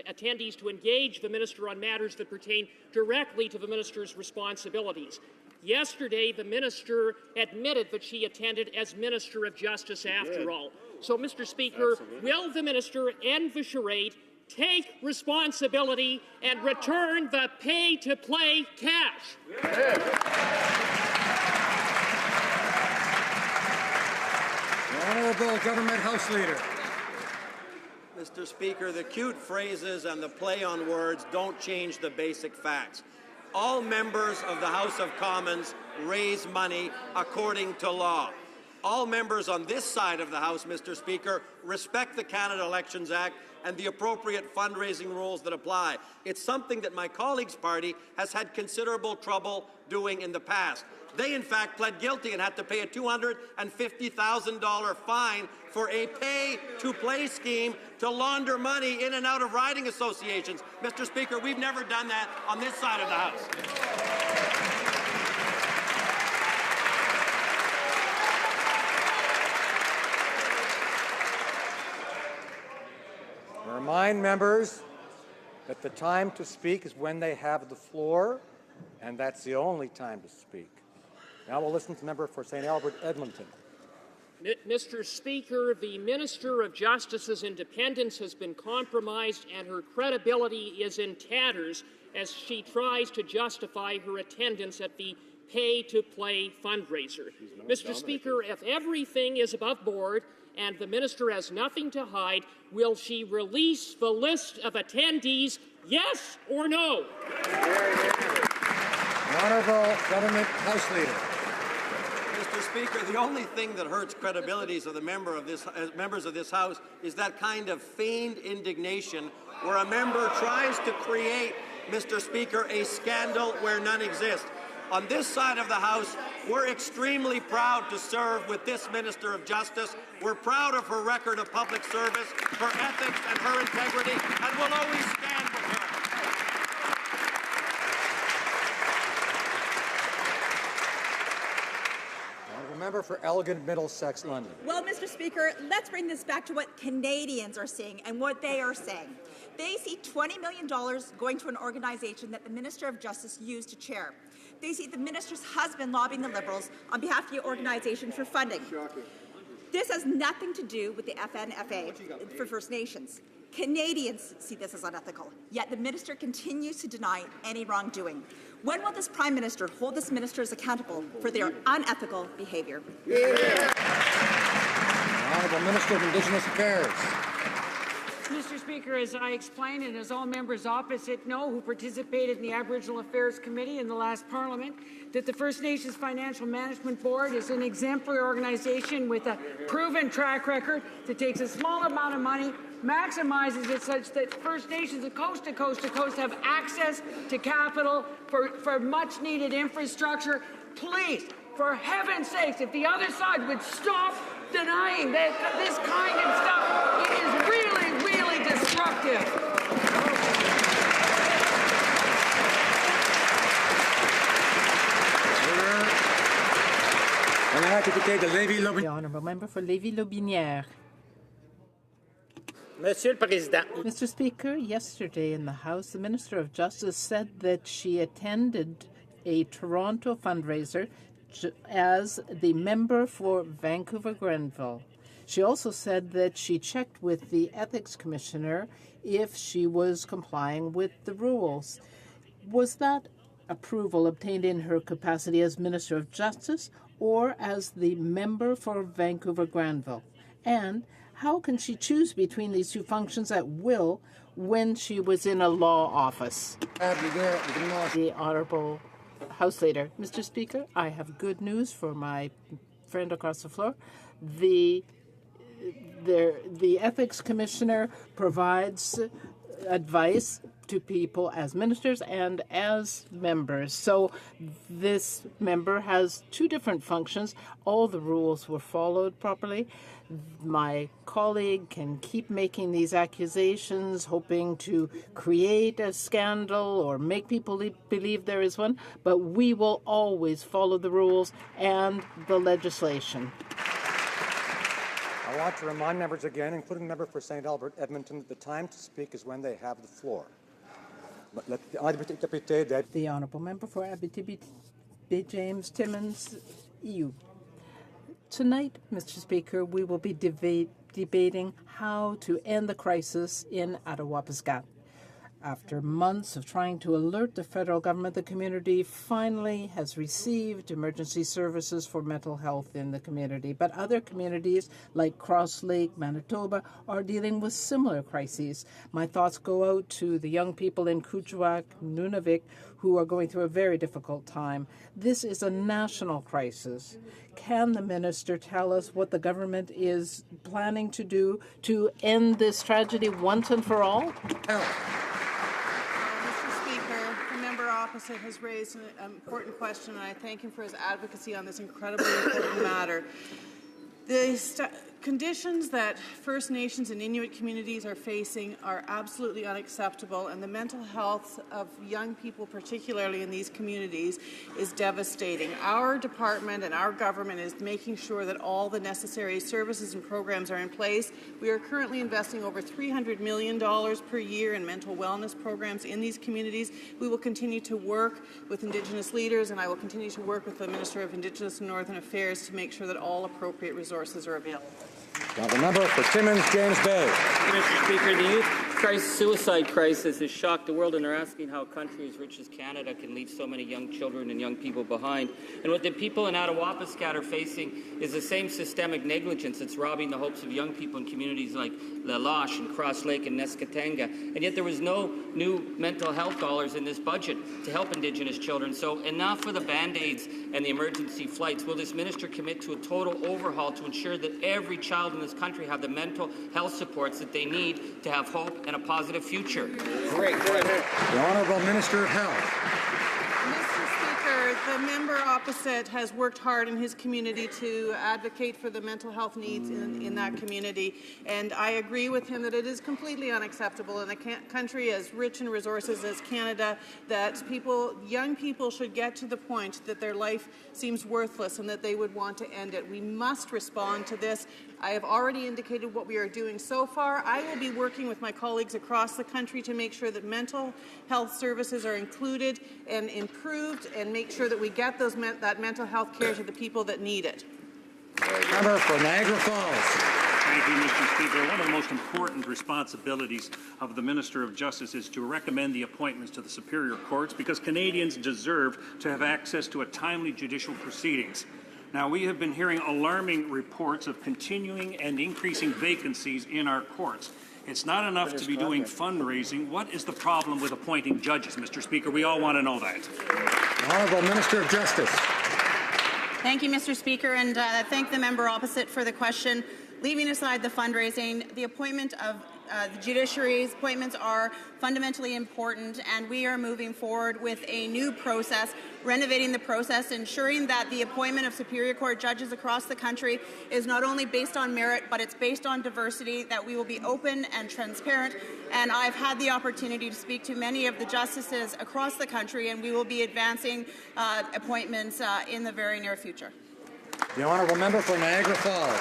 S20: attendees to engage the Minister on matters that pertain directly to the Minister's responsibilities. Yesterday, the Minister admitted that she attended as Minister of Justice after all. So, Mr. Speaker, will the Minister end the charade, take responsibility, and return the pay-to-play cash?
S2: The Honourable Government House Leader.
S19: Mr. Speaker, the cute phrases and the play on words don't change the basic facts. All members of the House of Commons raise money according to law. all members on this side of the House, Mr. Speaker, respect the Canada Elections Act and the appropriate fundraising rules that apply. It's something that my colleague's party has had considerable trouble doing in the past. They, in fact, pled guilty and had to pay a $250,000 fine for a pay-to-play scheme to launder money in and out of riding associations. Mr. Speaker, we've never done that on this side of the House.
S2: I remind members that the time to speak is when they have the floor, and that's the only time to speak. Now we'll listen to the member for St. Albert, Edmonton.
S20: Mr. Speaker, the Minister of Justice's independence has been compromised and her credibility is in tatters as she tries to justify her attendance at the pay-to-play fundraiser. Mr. Speaker, if everything is above board and the minister has nothing to hide, will she release the list of attendees, yes or no?
S2: The Honourable Government House Leader.
S19: Mr. Speaker, the only thing that hurts credibilities of the members of this House is that kind of feigned indignation where a member tries to create, Mr. Speaker, a scandal where none exists. On this side of the House, we're extremely proud to serve with this Minister of Justice. We're proud of her record of public service, her ethics, and her integrity, and we'll always stand with her.
S2: Member for Elgin, Middlesex, London.
S21: Well, Mr. Speaker, let's bring this back to what Canadians are seeing and what they are saying. They see $20 million going to an organization that the Minister of Justice used to chair. They see the minister's husband lobbying the Liberals on behalf of the organization for funding. This has nothing to do with the FNFA for First Nations. Canadians see this as unethical, yet the minister continues to deny any wrongdoing. When will this Prime Minister hold this ministers accountable for their unethical behaviour?
S2: Honourable Minister of Indigenous Affairs.
S22: Mr. Speaker, as I explained, and as all members opposite know who participated in the Aboriginal Affairs Committee in the last Parliament, that the First Nations Financial Management Board is an exemplary organization with a proven track record that takes a small amount of money, maximizes it such that First Nations coast to coast have access to capital for much-needed infrastructure. Please, for heaven's sakes, if the other side would stop denying that this kind of stuff, it is really, really destructive.
S16: The Honourable Member for Lévis-Lobinière.
S23: Monsieur le Président.
S16: Mr. Speaker, yesterday in the House, the Minister of Justice said that she attended a Toronto fundraiser as the member for Vancouver-Grenville. She also said that she checked with the Ethics Commissioner if she was complying with the rules. Was that approval obtained in her capacity as Minister of Justice or as the member for Vancouver-Grenville? And how can she choose between these two functions at will when she was in a law office? The Honourable House Leader. Mr. Speaker, I have good news for my friend across the floor. The Ethics Commissioner provides advice to people as ministers and as members. So this member has two different functions. All the rules were followed properly. My colleague can keep making these accusations, hoping to create a scandal or make people believe there is one, but we will always follow the rules and the legislation.
S2: I want to remind members again, including the member for St. Albert, Edmonton, that the time to speak is when they have the floor.
S16: The Honourable Member for Abitibi James Timmins, EU. Tonight, Mr. Speaker, we will be debating how to end the crisis in Attawapiskat. After months of trying to alert the federal government, the community finally has received emergency services for mental health in the community. But other communities like Cross Lake, Manitoba, are dealing with similar crises. My thoughts go out to the young people in Kuujjuaq, Nunavik, who are going through a very difficult time. This is a national crisis. Can the minister tell us what the government is planning to do to end this tragedy once and for all?
S3: Opposite has raised an important question, and I thank him for his advocacy on this incredibly important matter. The conditions that First Nations and Inuit communities are facing are absolutely unacceptable, and the mental health of young people, particularly in these communities, is devastating. Our department and our government is making sure that all the necessary services and programs are in place. We are currently investing over $300 million per year in mental wellness programs in these communities. We will continue to work with Indigenous leaders, and I will continue to work with the Minister of Indigenous and Northern Affairs to make sure that all appropriate resources are available.
S2: Now the member for Timmins, James Bay.
S4: Mr. Speaker, the youth suicide crisis has shocked the world, and they're asking how a country as rich as Canada can leave so many young children and young people behind. And what the people in Attawapiskat are facing is the same systemic negligence that's robbing the hopes of young people in communities like La Loche and Cross Lake and Nescatenga. And yet there was no new mental health dollars in this budget to help Indigenous children. So enough with the Band-Aids and the emergency flights. Will this minister commit to a total overhaul to ensure that every child in this country have the mental health supports that they need to have hope and a positive future?
S2: Great. The Honourable Minister of Health.
S3: The member opposite has worked hard in his community to advocate for the mental health needs in that community, and I agree with him that it is completely unacceptable in a country as rich in resources as Canada that young people should get to the point that their life seems worthless and that they would want to end it. We must respond to this. I have already indicated what we are doing so far. I will be working with my colleagues across the country to make sure that mental health services are included and improved, and make sure that we get that mental health care to the people that need it.
S2: Member for Niagara Falls.
S23: Thank you, Mr. Speaker. One of the most important responsibilities of the Minister of Justice is to recommend the appointments to the Superior Courts, because Canadians deserve to have access to a timely judicial proceedings. Now, we have been hearing alarming reports of continuing and increasing vacancies in our courts. It's not enough to be doing fundraising. What is the problem with appointing judges, Mr. Speaker? We all want to know that.
S2: The Honourable Minister of Justice.
S24: Thank you, Mr. Speaker, and I thank the member opposite for the question. Leaving aside the fundraising, the appointment of the judiciary's appointments are fundamentally important, and we are moving forward with a new process, renovating the process, ensuring that the appointment of Superior Court judges across the country is not only based on merit, but it's based on diversity, that we will be open and transparent. And I've had the opportunity to speak to many of the justices across the country, and we will be advancing appointments in the very near future.
S2: The Honourable Member for Niagara Falls.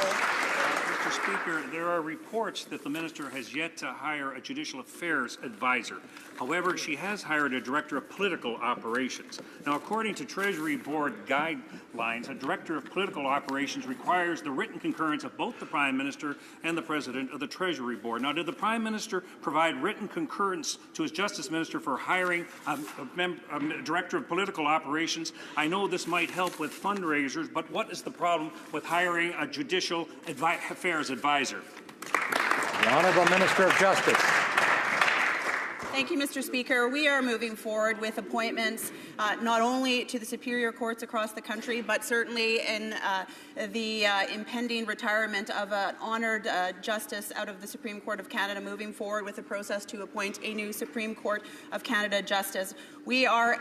S23: Mr. Speaker, there are reports that the minister has yet to hire a judicial affairs advisor. However, she has hired a director of political operations. Now, according to Treasury Board guidelines, a director of political operations requires the written concurrence of both the Prime Minister and the President of the Treasury Board. Now, did the Prime Minister provide written concurrence to his Justice Minister for hiring a director of political operations? I know this might help with fundraisers, but what is the problem with hiring a judicial affairs advisor?
S2: The Honourable Minister of Justice.
S24: Thank you, Mr. Speaker. We are moving forward with appointments not only to the Superior Courts across the country, but certainly in the impending retirement of an honoured justice out of the Supreme Court of Canada, moving forward with a process to appoint a new Supreme Court of Canada justice. We are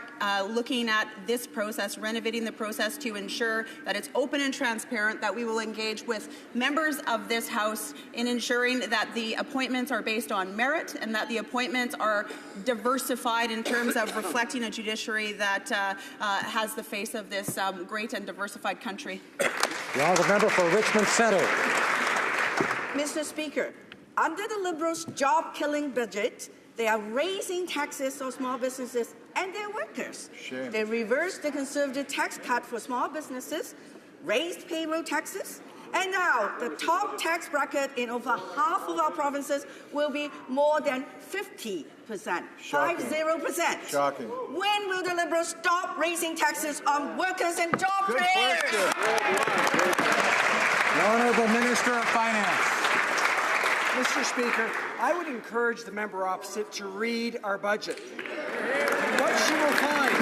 S24: looking at this process, renovating the process to ensure that it's open and transparent, that we will engage with members of this House in ensuring that the appointments are based on merit and that the appointments are diversified in terms of reflecting a judiciary that has the face of this great and diversified country.
S2: The Honourable Member for Richmond Centre.
S25: Mr. Speaker, under the Liberals' job-killing budget, they are raising taxes on small businesses and their workers.
S2: Shame.
S25: They reversed the Conservative tax cut for small businesses, raised payroll taxes, And now, the top tax bracket in over half of our provinces will be more than 50%. 50%.
S5: Shocking.
S25: When will the Liberals stop raising taxes on workers and job creators?
S2: The Honourable Minister of Finance.
S6: Mr. Speaker, I would encourage the member opposite to read our budget. What she will find,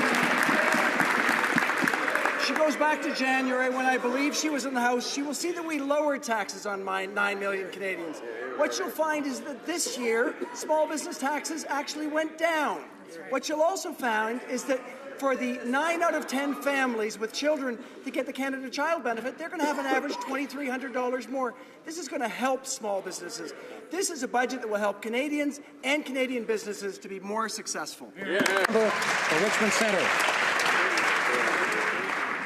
S6: she goes back to January when I believe she was in the House. She will see that we lowered taxes on 9 million Canadians. What you'll find is that this year, small business taxes actually went down. What you'll also find is that for the 9 out of 10 families with children to get the Canada Child Benefit, they're going to have an average $2,300 more. This is going to help small businesses. This is a budget that will help Canadians and Canadian businesses to be more successful.
S2: For Richmond Centre.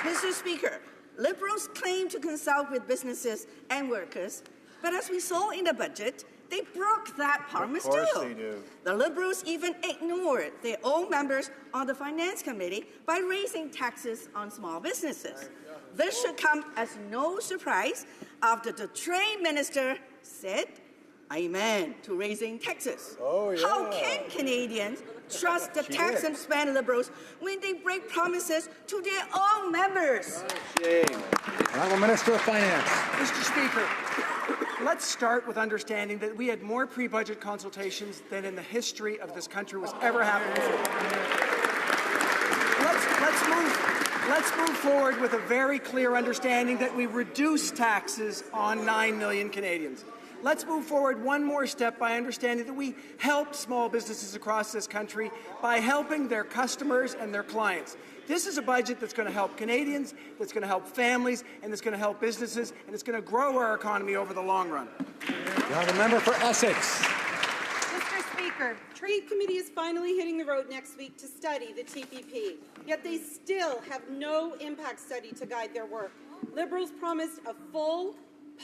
S25: Mr. Speaker, Liberals claim to consult with businesses and workers, but as we saw in the budget, they broke that promise too.
S5: Of course they do.
S25: The Liberals even ignored their own members on the Finance Committee by raising taxes on small businesses. This should come as no surprise after the Trade Minister said amen to raising taxes.
S5: Oh, yeah.
S25: How can Canadians trust the tax and spend Liberals when they break promises to their own members?
S2: Honourable Minister of Finance.
S6: Mr. Speaker, let's start with understanding that we had more pre-budget consultations than in the history of this country was ever happening before. Let's move forward with a very clear understanding that we reduce taxes on 9 million Canadians. Let's move forward one more step by understanding that we help small businesses across this country by helping their customers and their clients. This is a budget that's going to help Canadians, that's going to help families, and that's going to help businesses, and it's going to grow our economy over the long run.
S2: The Honourable Member for Essex.
S7: Mr. Speaker, Trade Committee is finally hitting the road next week to study the TPP, yet they still have no impact study to guide their work. Liberals promised a full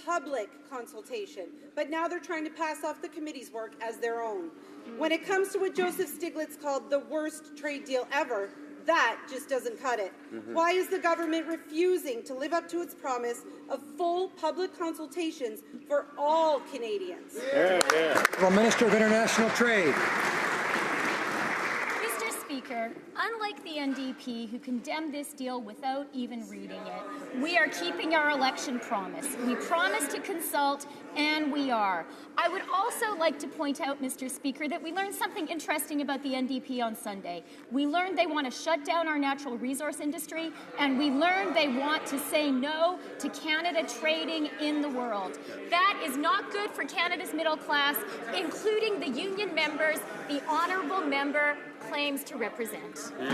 S7: public consultation, but now they're trying to pass off the committee's work as their own. When it comes to what Joseph Stiglitz called the worst trade deal ever, that just doesn't cut it. Why is the government refusing to live up to its promise of full public consultations for all Canadians?
S2: Honourable Minister of International Trade.
S8: Mr. Speaker, unlike the NDP who condemned this deal without even reading it, we are keeping our election promise. We promised to consult, and we are. I would also like to point out, Mr. Speaker, that we learned something interesting about the NDP on Sunday. We learned they want to shut down our natural resource industry, and we learned they want to say no to Canada trading in the world. That is not good for Canada's middle class, including the union members the honourable member claims to represent.
S16: The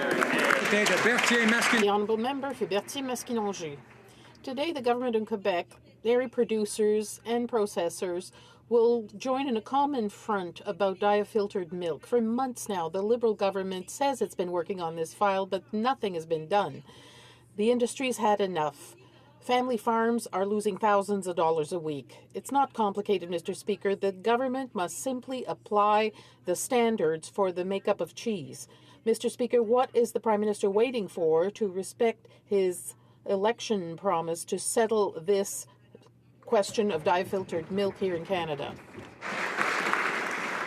S16: Honourable Member for Berthier-Masquinongé. Today, the government in Quebec, dairy producers and processors will join in a common front about diafiltered milk. For months now, the Liberal government says it's been working on this file, but nothing has been done. The industry's had enough. Family farms are losing thousands of dollars a week. It's not complicated, Mr. Speaker. The government must simply apply the standards for the makeup of cheese. Mr. Speaker, what is the Prime Minister waiting for to respect his election promise to settle this question of diafiltered milk here in Canada?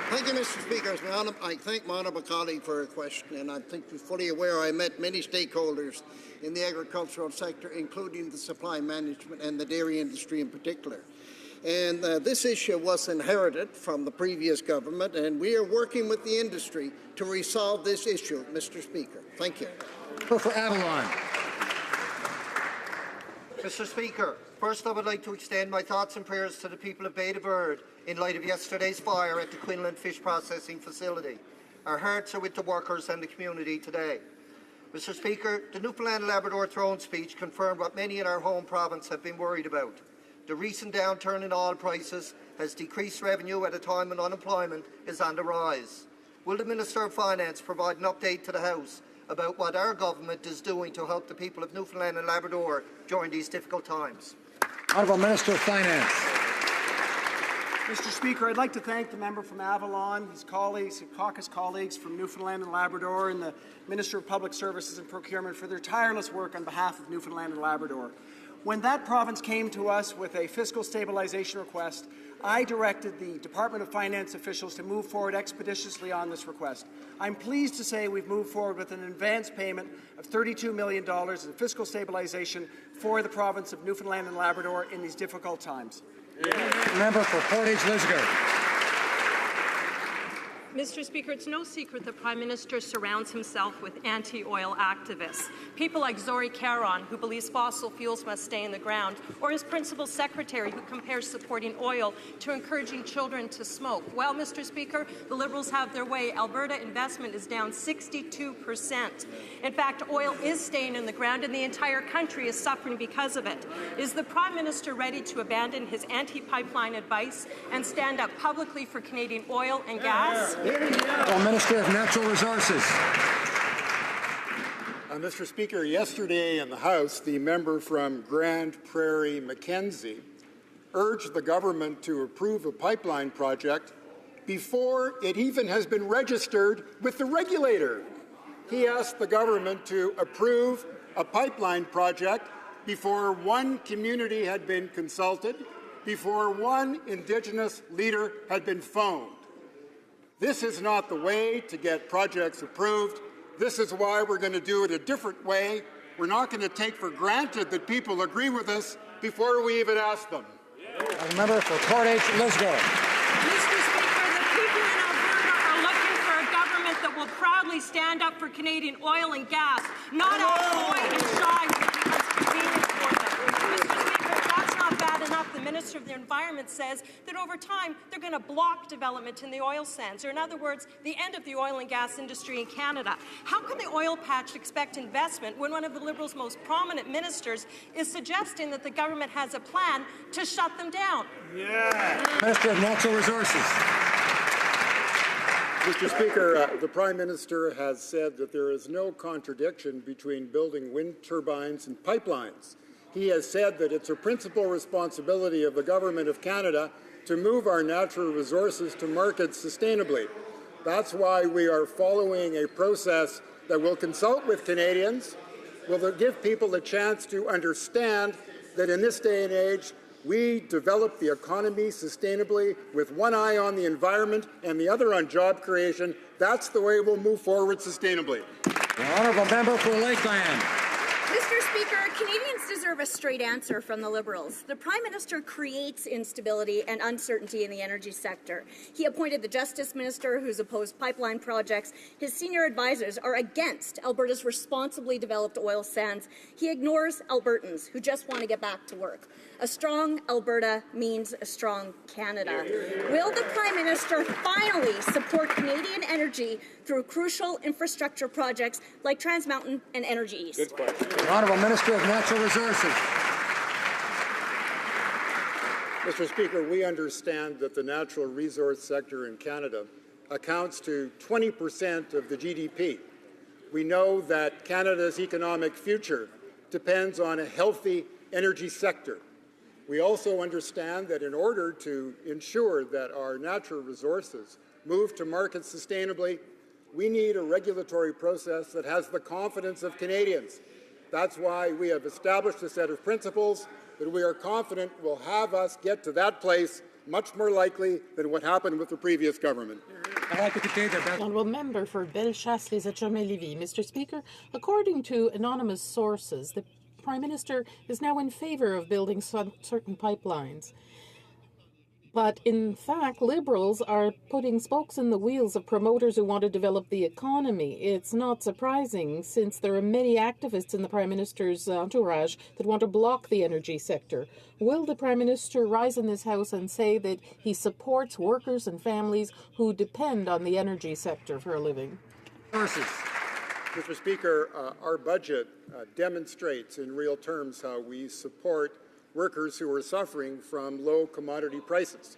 S5: Thank you, Mr. Speaker. I thank my honourable colleague for her question, and I think you're fully aware I met many stakeholders in the agricultural sector, including the supply management and the dairy industry in particular. And this issue was inherited from the previous government, and we are working with the industry to resolve this issue, Mr. Speaker. Thank you.
S2: For Avalon.
S18: Mr. Speaker, first I would like to extend my thoughts and prayers to the people of Bay de Verde in light of yesterday's fire at the Quinlan Fish Processing Facility. Our hearts are with the workers and the community today. Mr. Speaker, the Newfoundland and Labrador throne speech confirmed what many in our home province have been worried about. The recent downturn in oil prices has decreased revenue at a time when unemployment is on the rise. Will the Minister of Finance provide an update to the House about what our government is doing to help the people of Newfoundland and Labrador during these difficult times?
S2: Honourable Minister of Finance.
S6: Mr. Speaker, I'd like to thank the member from Avalon, his colleagues, his caucus colleagues from Newfoundland and Labrador, and the Minister of Public Services and Procurement for their tireless work on behalf of Newfoundland and Labrador. When that province came to us with a fiscal stabilization request, I directed the Department of Finance officials to move forward expeditiously on this request. I'm pleased to say we've moved forward with an advance payment of $32 million in fiscal stabilization for the province of Newfoundland and Labrador in these difficult times.
S2: Member for Portage-Lisgar.
S1: Mr. Speaker, it's no secret the Prime Minister surrounds himself with anti-oil activists. People like Zori Caron, who believes fossil fuels must stay in the ground, or his principal secretary, who compares supporting oil to encouraging children to smoke. Well, Mr. Speaker, the Liberals have their way. Alberta investment is down 62%. In fact, oil is staying in the ground, and the entire country is suffering because of it. Is the Prime Minister ready to abandon his anti-pipeline advice and stand up publicly for Canadian oil and gas?
S2: Minister of Natural Resources.
S9: Mr. Speaker, yesterday in the House, the member from Grand Prairie Mackenzie urged the government to approve a pipeline project before it even has been registered with the regulator. He asked the government to approve a pipeline project before one community had been consulted, before one Indigenous leader had been phoned. This is not the way to get projects approved. This is why we're going to do it a different way. We're not going to take for granted that people agree with us before we even ask them.
S2: A member for Portage-Lisgar.
S1: Mr. Speaker, the people in Alberta are looking for a government that will proudly stand up for Canadian oil and gas, not all coy and shy when it becomes convenient for them. Mr. Speaker, if that's not bad enough, the Minister of the Environment says that over time they're going to block development in the oil sands, or in other words, the end of the oil and gas industry in Canada. How can the oil patch expect investment when one of the Liberals' most prominent ministers is suggesting that the government has a plan to shut them down?
S2: Minister of Natural Resources.
S9: Mr. Speaker, the Prime Minister has said that there is no contradiction between building wind turbines and pipelines. He has said that it's a principal responsibility of the Government of Canada to move our natural resources to market sustainably. That's why we are following a process that will consult with Canadians, will give people a chance to understand that in this day and age, we develop the economy sustainably with one eye on the environment and the other on job creation. That's the way we'll move forward sustainably.
S2: The honourable member for Lakeland.
S10: Mr. Speaker, Canadians deserve a straight answer from the Liberals. The Prime Minister creates instability and uncertainty in the energy sector. He appointed the Justice Minister, who's opposed pipeline projects. His senior advisors are against Alberta's responsibly developed oil sands. He ignores Albertans who just want to get back to work. A strong Alberta means a strong Canada. Will the Prime Minister finally support Canadian energy through crucial infrastructure projects like Trans Mountain and Energy East?
S2: Good question. The Honourable Minister of Natural Resources.
S9: Mr. Speaker, we understand that the natural resource sector in Canada accounts to 20% of the GDP. We know that Canada's economic future depends on a healthy energy sector. We also understand that in order to ensure that our natural resources move to market sustainably, we need a regulatory process that has the confidence of Canadians. That's why we have established a set of principles that we are confident will have us get to that place much more likely than what happened with the previous government.
S16: Honourable member for Bellechasse-les-Etchemins-Lévis. Mr. Speaker, according to anonymous sources, the Prime Minister is now in favour of building certain pipelines. But in fact, Liberals are putting spokes in the wheels of promoters who want to develop the economy. It's not surprising, since there are many activists in the Prime Minister's entourage that want to block the energy sector. Will the Prime Minister rise in this House and say that he supports workers and families who depend on the energy sector for a living?
S9: Mr. Speaker, our budget demonstrates in real terms how we support workers who are suffering from low commodity prices.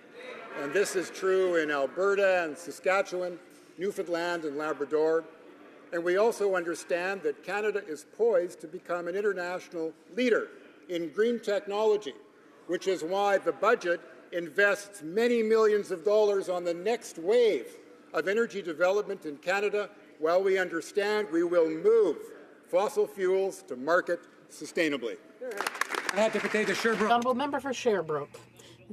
S9: And this is true in Alberta and Saskatchewan, Newfoundland and Labrador. And we also understand that Canada is poised to become an international leader in green technology, which is why the budget invests many millions of dollars on the next wave of energy development in Canada, while we understand we will move fossil fuels to market sustainably.
S2: Député de Sherbrooke.
S16: Honourable Member for Sherbrooke.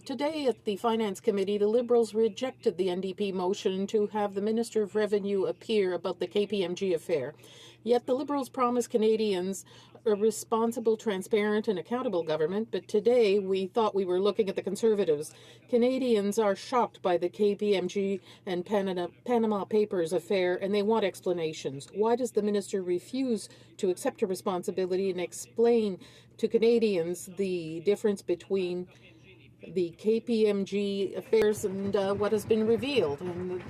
S16: Today at the Finance Committee, the Liberals rejected the NDP motion to have the Minister of Revenue appear about the KPMG affair. Yet the Liberals promised Canadians a responsible, transparent and accountable government, but today we thought we were looking at the Conservatives. Canadians are shocked by the KPMG and Panama Papers affair, and they want explanations. Why does the Minister refuse to accept her responsibility and explain to Canadians the difference between the KPMG affairs and what has been revealed? And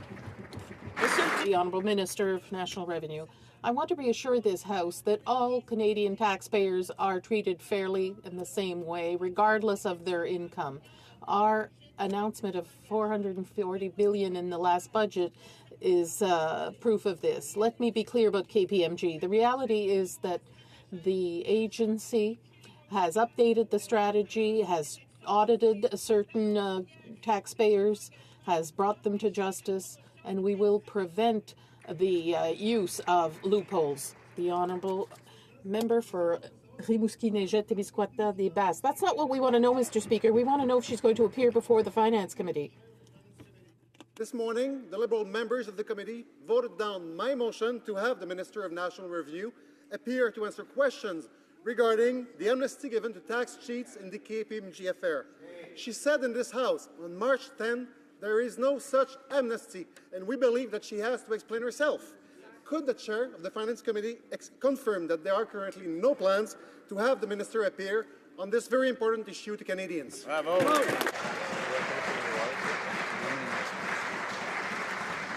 S16: the Honourable Minister of National Revenue. I want to reassure this House that all Canadian taxpayers are treated fairly in the same way, regardless of their income. Our announcement of $440 billion in the last budget is proof of this. Let me be clear about KPMG. The reality is that the agency has updated the strategy, has audited certain taxpayers, has brought them to justice, and we will prevent the use of loopholes. The Honourable Member for Rimouski-Neigette-Témiscouata-des-Basses. That's not what we want to know, Mr. Speaker. We want to know if she's going to appear before the Finance Committee.
S11: This morning, the Liberal members of the committee voted down my motion to have the Minister of National Review appear to answer questions regarding the amnesty given to tax cheats in the KPMG affair. She said in this House on March 10, there is no such amnesty, and we believe that she has to explain herself. Could the chair of the Finance Committee confirm that there are currently no plans to have the minister appear on this very important issue to Canadians?
S2: Bravo.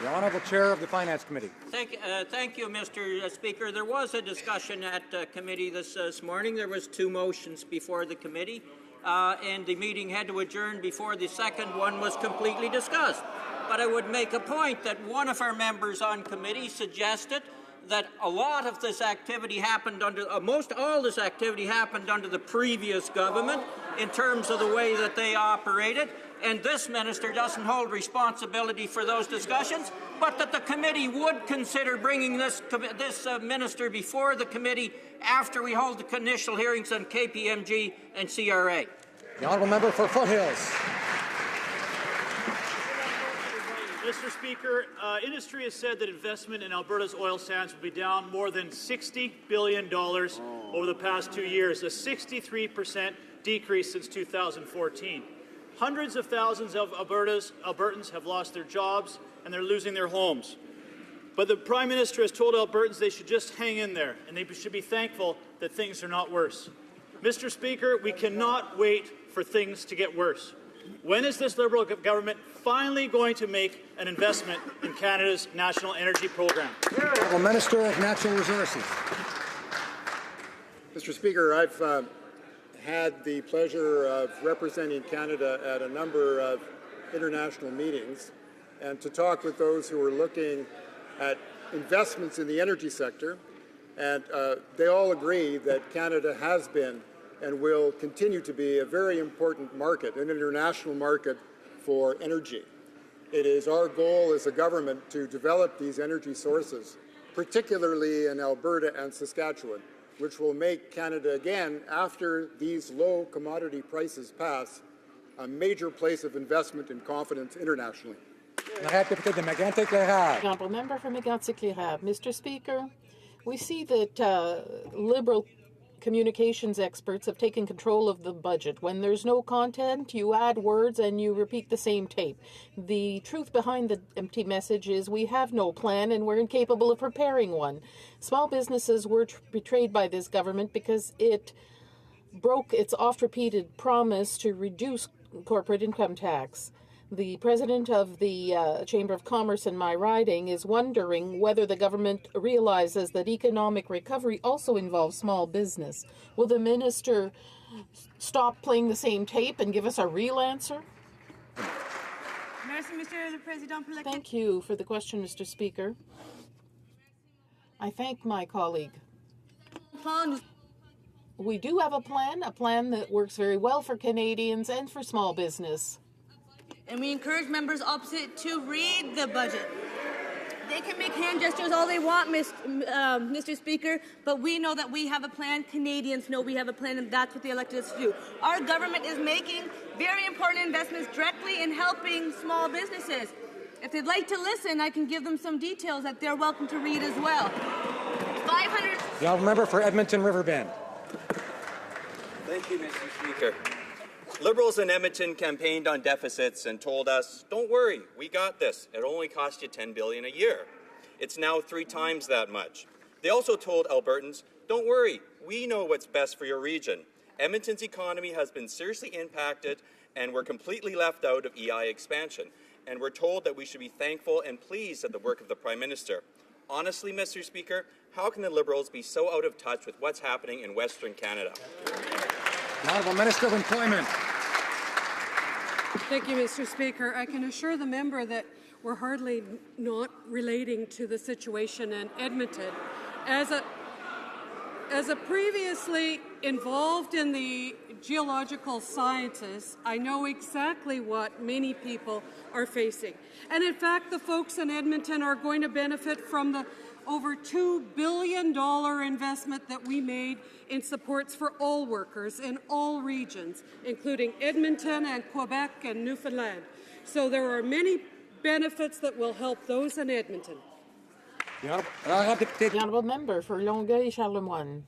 S2: The Honourable Chair of the Finance Committee.
S12: Thank you, Mr. Speaker. There was a discussion at committee this morning. There was 2 motions before the committee, and the meeting had to adjourn before the second one was completely discussed. But I would make a point that one of our members on committee suggested that a lot of this activity happened under, most all this activity happened under the previous government in terms of the way that they operated, and this minister doesn't hold responsibility for those discussions, but that the committee would consider bringing this minister before the committee after we hold the initial hearings on KPMG and CRA.
S2: The Honourable Member for Foothills.
S13: Mr. Speaker, industry has said that investment in Alberta's oil sands will be down more than $60 billion over the past 2 years, a 63% decrease since 2014. Hundreds of thousands of Albertans have lost their jobs and they're losing their homes. But the Prime Minister has told Albertans they should just hang in there and they should be thankful that things are not worse. Mr. Speaker, we cannot wait for things to get worse. When is this Liberal government finally going to make an investment in Canada's national energy program?
S2: The Minister of Natural Resources.
S9: Mr. Speaker, I've had the pleasure of representing Canada at a number of international meetings and to talk with those who are looking at investments in the energy sector, and they all agree that Canada has been and will continue to be a very important market, an international market for energy. It is our goal as a government to develop these energy sources, particularly in Alberta and Saskatchewan, which will make Canada again, after these low commodity prices pass, a major place of investment and confidence internationally.
S16: Honourable Member for Mégantic-Lérable. Mr. Speaker, we see that Liberal communications experts have taken control of the budget. When there's no content, you add words and you repeat the same tape. The truth behind the empty message is we have no plan and we're incapable of preparing one. Small businesses were betrayed by this government because it broke its oft-repeated promise to reduce corporate income tax. The president of the Chamber of Commerce in my riding is wondering whether the government realizes that economic recovery also involves small business. Will the minister stop playing the same tape and give us a real answer? Thank you for the question, Mr. Speaker. I thank my colleague. We do have a plan that works very well for Canadians and for small business.
S14: And we encourage members opposite to read the budget. They can make hand gestures all they want, Mr. Speaker, but we know that we have a plan. Canadians know we have a plan, and that's what they elected us to do. Our government is making very important investments directly in helping small businesses. If they'd like to listen, I can give them some details that they're welcome to read as well. 500.
S2: The honourable member for Edmonton Riverbend.
S15: Thank you, Mr. Speaker. Liberals in Edmonton campaigned on deficits and told us, don't worry, we got this. It'll only cost you $10 billion a year. It's now 3 times that much. They also told Albertans, don't worry, we know what's best for your region. Edmonton's economy has been seriously impacted and we're completely left out of EI expansion. And we're told that we should be thankful and pleased at the work of the Prime Minister. Honestly, Mr. Speaker, how can the Liberals be so out of touch with what's happening in Western Canada?
S2: The Honourable Minister of Employment.
S17: Thank you, Mr. Speaker. I can assure the member that we're hardly not relating to the situation in Edmonton. As a previously involved in the geological sciences, I know exactly what many people are facing. And in fact, the folks in Edmonton are going to benefit from the over $2 billion investment that we made in supports for all workers in all regions, including Edmonton and Quebec and Newfoundland. So there are many benefits that will help those in Edmonton.
S16: The honourable member for Longueuil-Charlemagne.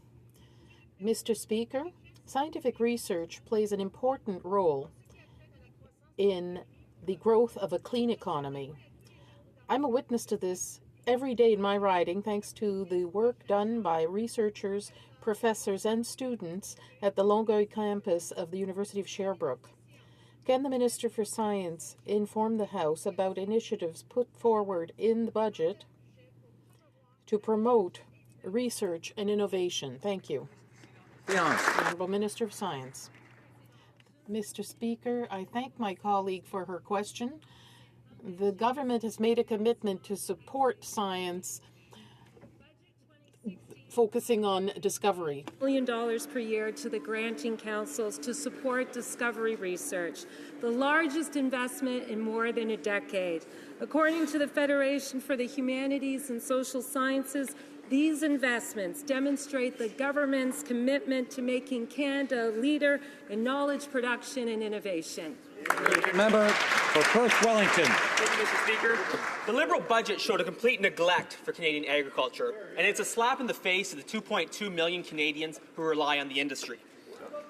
S16: Mr. Speaker, scientific research plays an important role in the growth of a clean economy. I'm a witness to this every day in my riding, thanks to the work done by researchers, professors, and students at the Longueuil campus of the University of Sherbrooke. Can the Minister for Science inform the House about initiatives put forward in the budget to promote research and innovation? Thank you. Honourable Minister of Science. Mr. Speaker, I thank my colleague for her question. The government has made a commitment to support science, focusing on discovery.
S19: $1 million per year to the granting councils to support discovery research, the largest investment in more than a decade. According to the Federation for the Humanities and Social Sciences, these investments demonstrate the government's commitment to making Canada a leader in knowledge production and innovation.
S2: Member for Perth Wellington.
S20: Thank you, Mr. Speaker. The Liberal budget showed a complete neglect for Canadian agriculture, and it's a slap in the face of the 2.2 million Canadians who rely on the industry.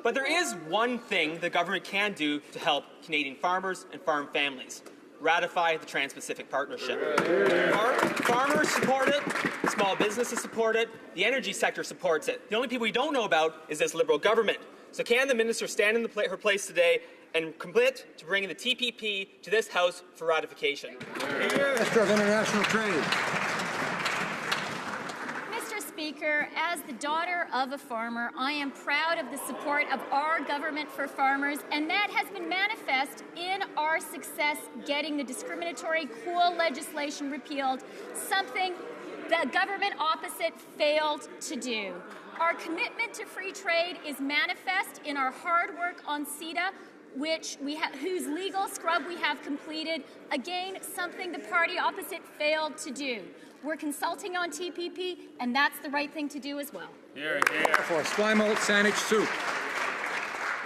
S20: But there is one thing the government can do to help Canadian farmers and farm families: ratify the Trans-Pacific Partnership. Farmers support it, small businesses support it, the energy sector supports it. The only people we don't know about is this Liberal government. So can the minister stand in her place today and commit to bringing the TPP to this House for ratification?
S2: Minister of International Trade.
S8: Mr. Speaker, as the daughter of a farmer, I am proud of the support of our government for farmers, and that has been manifest in our success getting the discriminatory coal legislation repealed, something the government opposite failed to do. Our commitment to free trade is manifest in our hard work on CETA, whose legal scrub we have completed, again, something the party opposite failed to do. We're consulting on TPP, and that's the right thing to do as well.
S2: For Esquimalt Saanich Soup.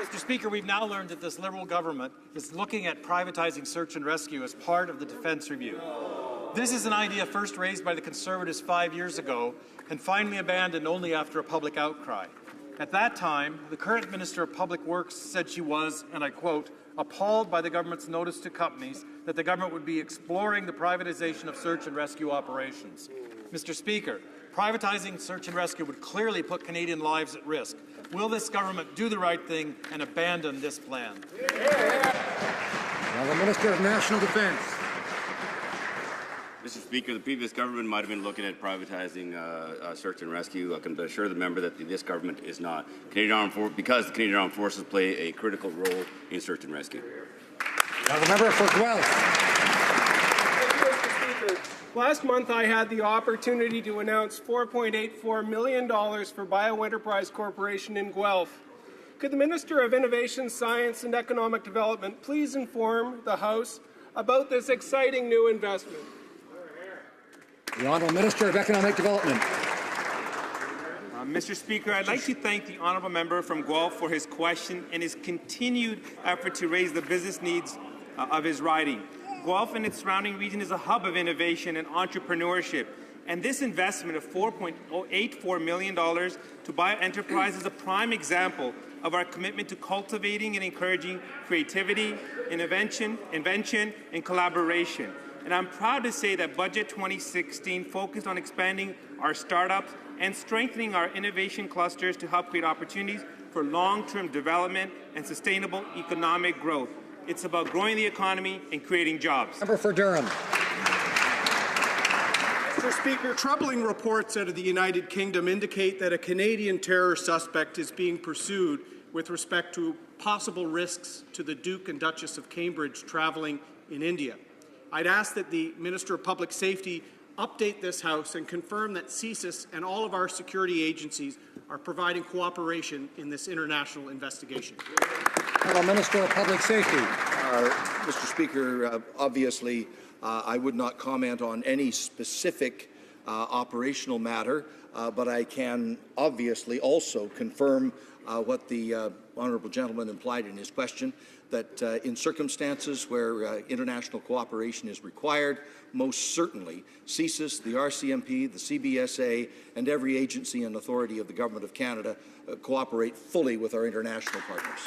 S26: Mr. Speaker, we've now learned that this Liberal government is looking at privatizing search and rescue as part of the defence review. This is an idea first raised by the Conservatives 5 years ago and finally abandoned only after a public outcry. At that time, the current Minister of Public Works said she was, and I quote, appalled by the government's notice to companies that the government would be exploring the privatization of search and rescue operations. Mr. Speaker, privatizing search and rescue would clearly put Canadian lives at risk. Will this government do the right thing and abandon this plan?
S2: Now the Minister of National Defence.
S27: Mr. Speaker, the previous government might have been looking at privatizing search and rescue. I can assure the member that this government is not. Because the Canadian Armed Forces play a critical role in search and rescue.
S2: Now the member for Guelph.
S28: Thank you, Mr. Speaker. Last month, I had the opportunity to announce $4.84 million for BioEnterprise Corporation in Guelph. Could the Minister of Innovation, Science and Economic Development please inform the House about this exciting new investment?
S2: The Honourable Minister of Economic Development.
S3: Mr. Speaker, I'd like to thank the honourable member from Guelph for his question and his continued effort to raise the business needs of his riding. Guelph and its surrounding region is a hub of innovation and entrepreneurship, and this investment of $4.84 million to bioenterprise is a prime example of our commitment to cultivating and encouraging creativity, invention, and collaboration. And I'm proud to say that Budget 2016 focused on expanding our startups and strengthening our innovation clusters to help create opportunities for long-term development and sustainable economic growth. It's about growing the economy and creating jobs.
S2: Member for Durham.
S28: Mr. Speaker, troubling reports out of the United Kingdom indicate that a Canadian terror suspect is being pursued with respect to possible risks to the Duke and Duchess of Cambridge travelling in India. I'd ask that the Minister of Public Safety update this House and confirm that CSIS and all of our security agencies are providing cooperation in this international investigation.
S2: Minister of Public Safety.
S4: Mr. Speaker, obviously I would not comment on any specific operational matter, but I can obviously also confirm what the honourable gentleman implied in his question, that in circumstances where international cooperation is required, most certainly CSIS, the RCMP, the CBSA, and every agency and authority of the Government of Canada cooperate fully with our international partners.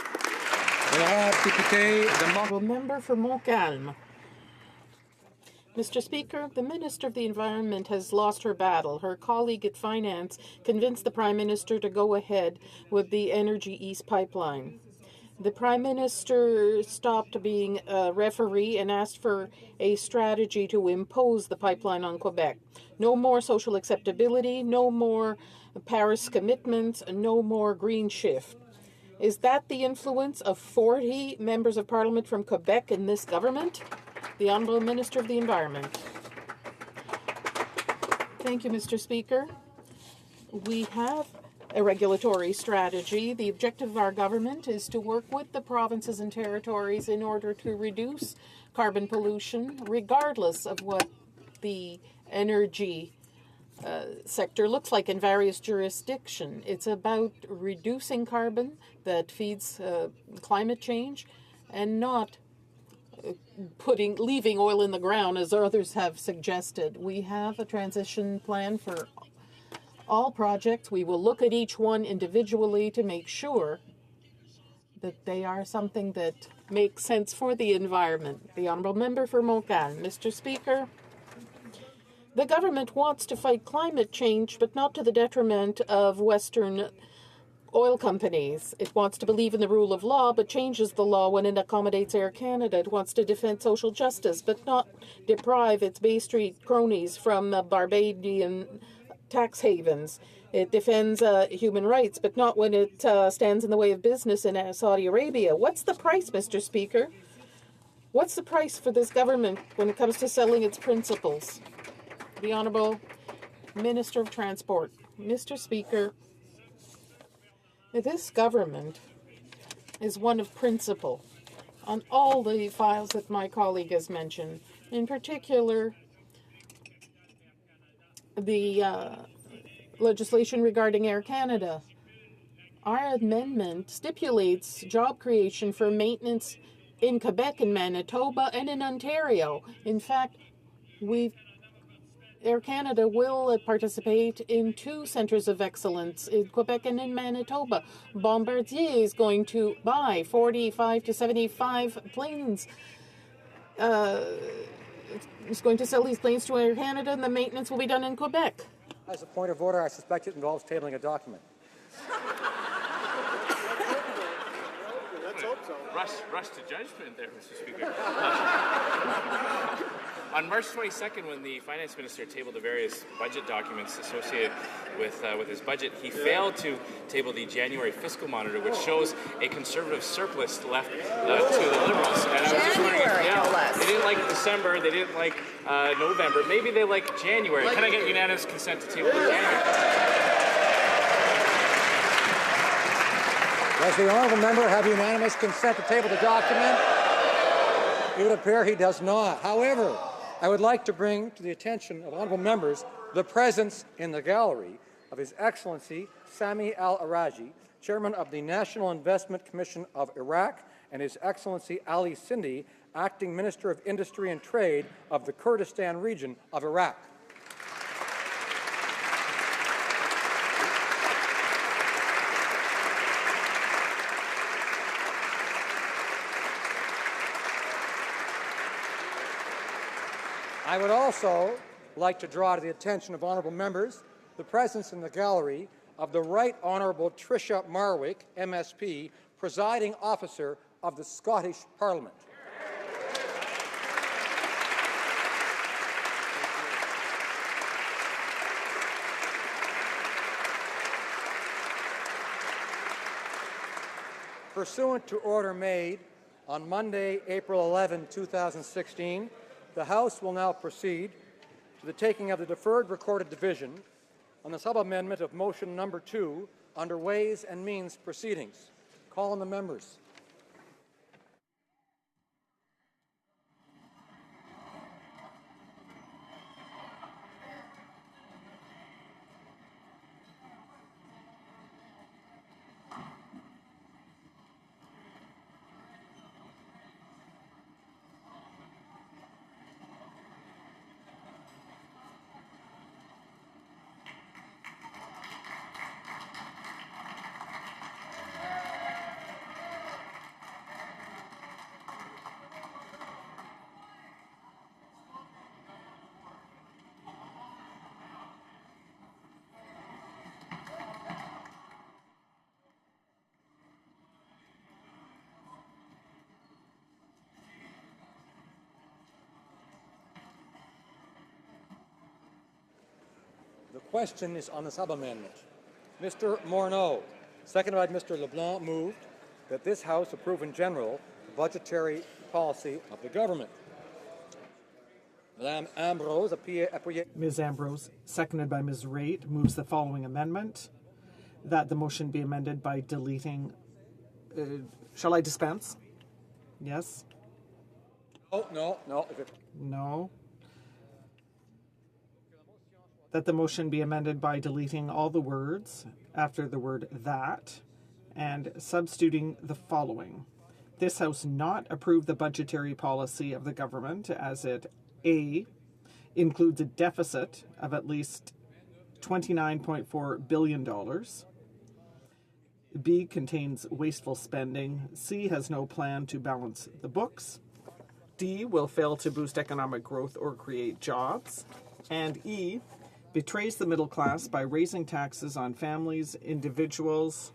S16: The honourable member for Montcalm. Mr. Speaker, the Minister of the Environment has lost her battle. Her colleague at Finance convinced the Prime Minister to go ahead with the Energy East pipeline. The Prime Minister stopped being a referee and asked for a strategy to impose the pipeline on Quebec. No more social acceptability, no more Paris commitments, no more green shift. Is that the influence of 40 members of Parliament from Quebec in this government? The Honourable Minister of the Environment. Thank you, Mr. Speaker. We have a regulatory strategy. The objective of our government is to work with the provinces and territories in order to reduce carbon pollution, regardless of what the energy sector looks like in various jurisdictions. It's about reducing carbon that feeds climate change and not leaving oil in the ground, as others have suggested. We have a transition plan for all projects. We will look at each one individually to make sure that they are something that makes sense for the environment. The Honourable Member for Montcalm. Mr. Speaker, the government wants to fight climate change, but not to the detriment of Western oil companies. It wants to believe in the rule of law, but changes the law when it accommodates Air Canada. It wants to defend social justice, but not deprive its Bay Street cronies from Barbadian tax havens. It defends human rights, but not when it stands in the way of business in Saudi Arabia. What's the price, Mr. Speaker? What's the price for this government when it comes to selling its principles? The Honourable Minister of Transport. Mr. Speaker, this government is one of principle on all the files that my colleague has mentioned. In particular, the legislation regarding Air Canada. Our amendment stipulates job creation for maintenance in Quebec and Manitoba and in Ontario. In fact, Air Canada will participate in 2 centres of excellence in Quebec and in Manitoba. Bombardier is going to buy 45 to 75 planes. It's going to sell these planes to Air Canada, and the maintenance will be done in Quebec.
S2: As a point of order, I suspect it involves tabling a document.
S28: Let's hope so.
S7: Rush to judgment there, Mr. Speaker. On March 22nd, when the finance minister tabled the various budget documents associated with his budget, he failed to table the January fiscal monitor, which shows a conservative surplus left to the Liberals. And I was just wondering if they didn't like December, they didn't like November, maybe they like January. Can I get unanimous consent to table the January?
S2: Does the honourable member have unanimous consent to table the document? It would appear he does not. However, I would like to bring to the attention of honourable members the presence in the gallery of His Excellency Sami Al-Araji, Chairman of the National Investment Commission of Iraq, and His Excellency Ali Sindi, Acting Minister of Industry and Trade of the Kurdistan region of Iraq. I would also like to draw to the attention of honourable members the presence in the gallery of the Right Honourable Tricia Marwick, MSP, presiding officer of the Scottish Parliament. Pursuant to order made on Monday, April 11, 2016, the House will now proceed to the taking of the deferred recorded division on the sub-amendment of motion number 2 under Ways and Means proceedings. Call on the members. The question is on the sub-amendment. Mr. Morneau, seconded by Mr. LeBlanc, moved that this House approve in general the budgetary policy of the government. Madame Ambrose, appuyée.
S5: Ms. Ambrose, seconded by Ms. Raitt, moves the following amendment, that the motion be amended by deleting... shall I dispense? Yes?
S2: Oh, no.
S5: No. That the motion be amended by deleting all the words after the word that and substituting the following. This House not approve the budgetary policy of the government as it A, includes a deficit of at least $29.4 billion. B, contains wasteful spending. C, has no plan to balance the books. D, will fail to boost economic growth or create jobs. And E, betrays the middle class by raising taxes on families, individuals,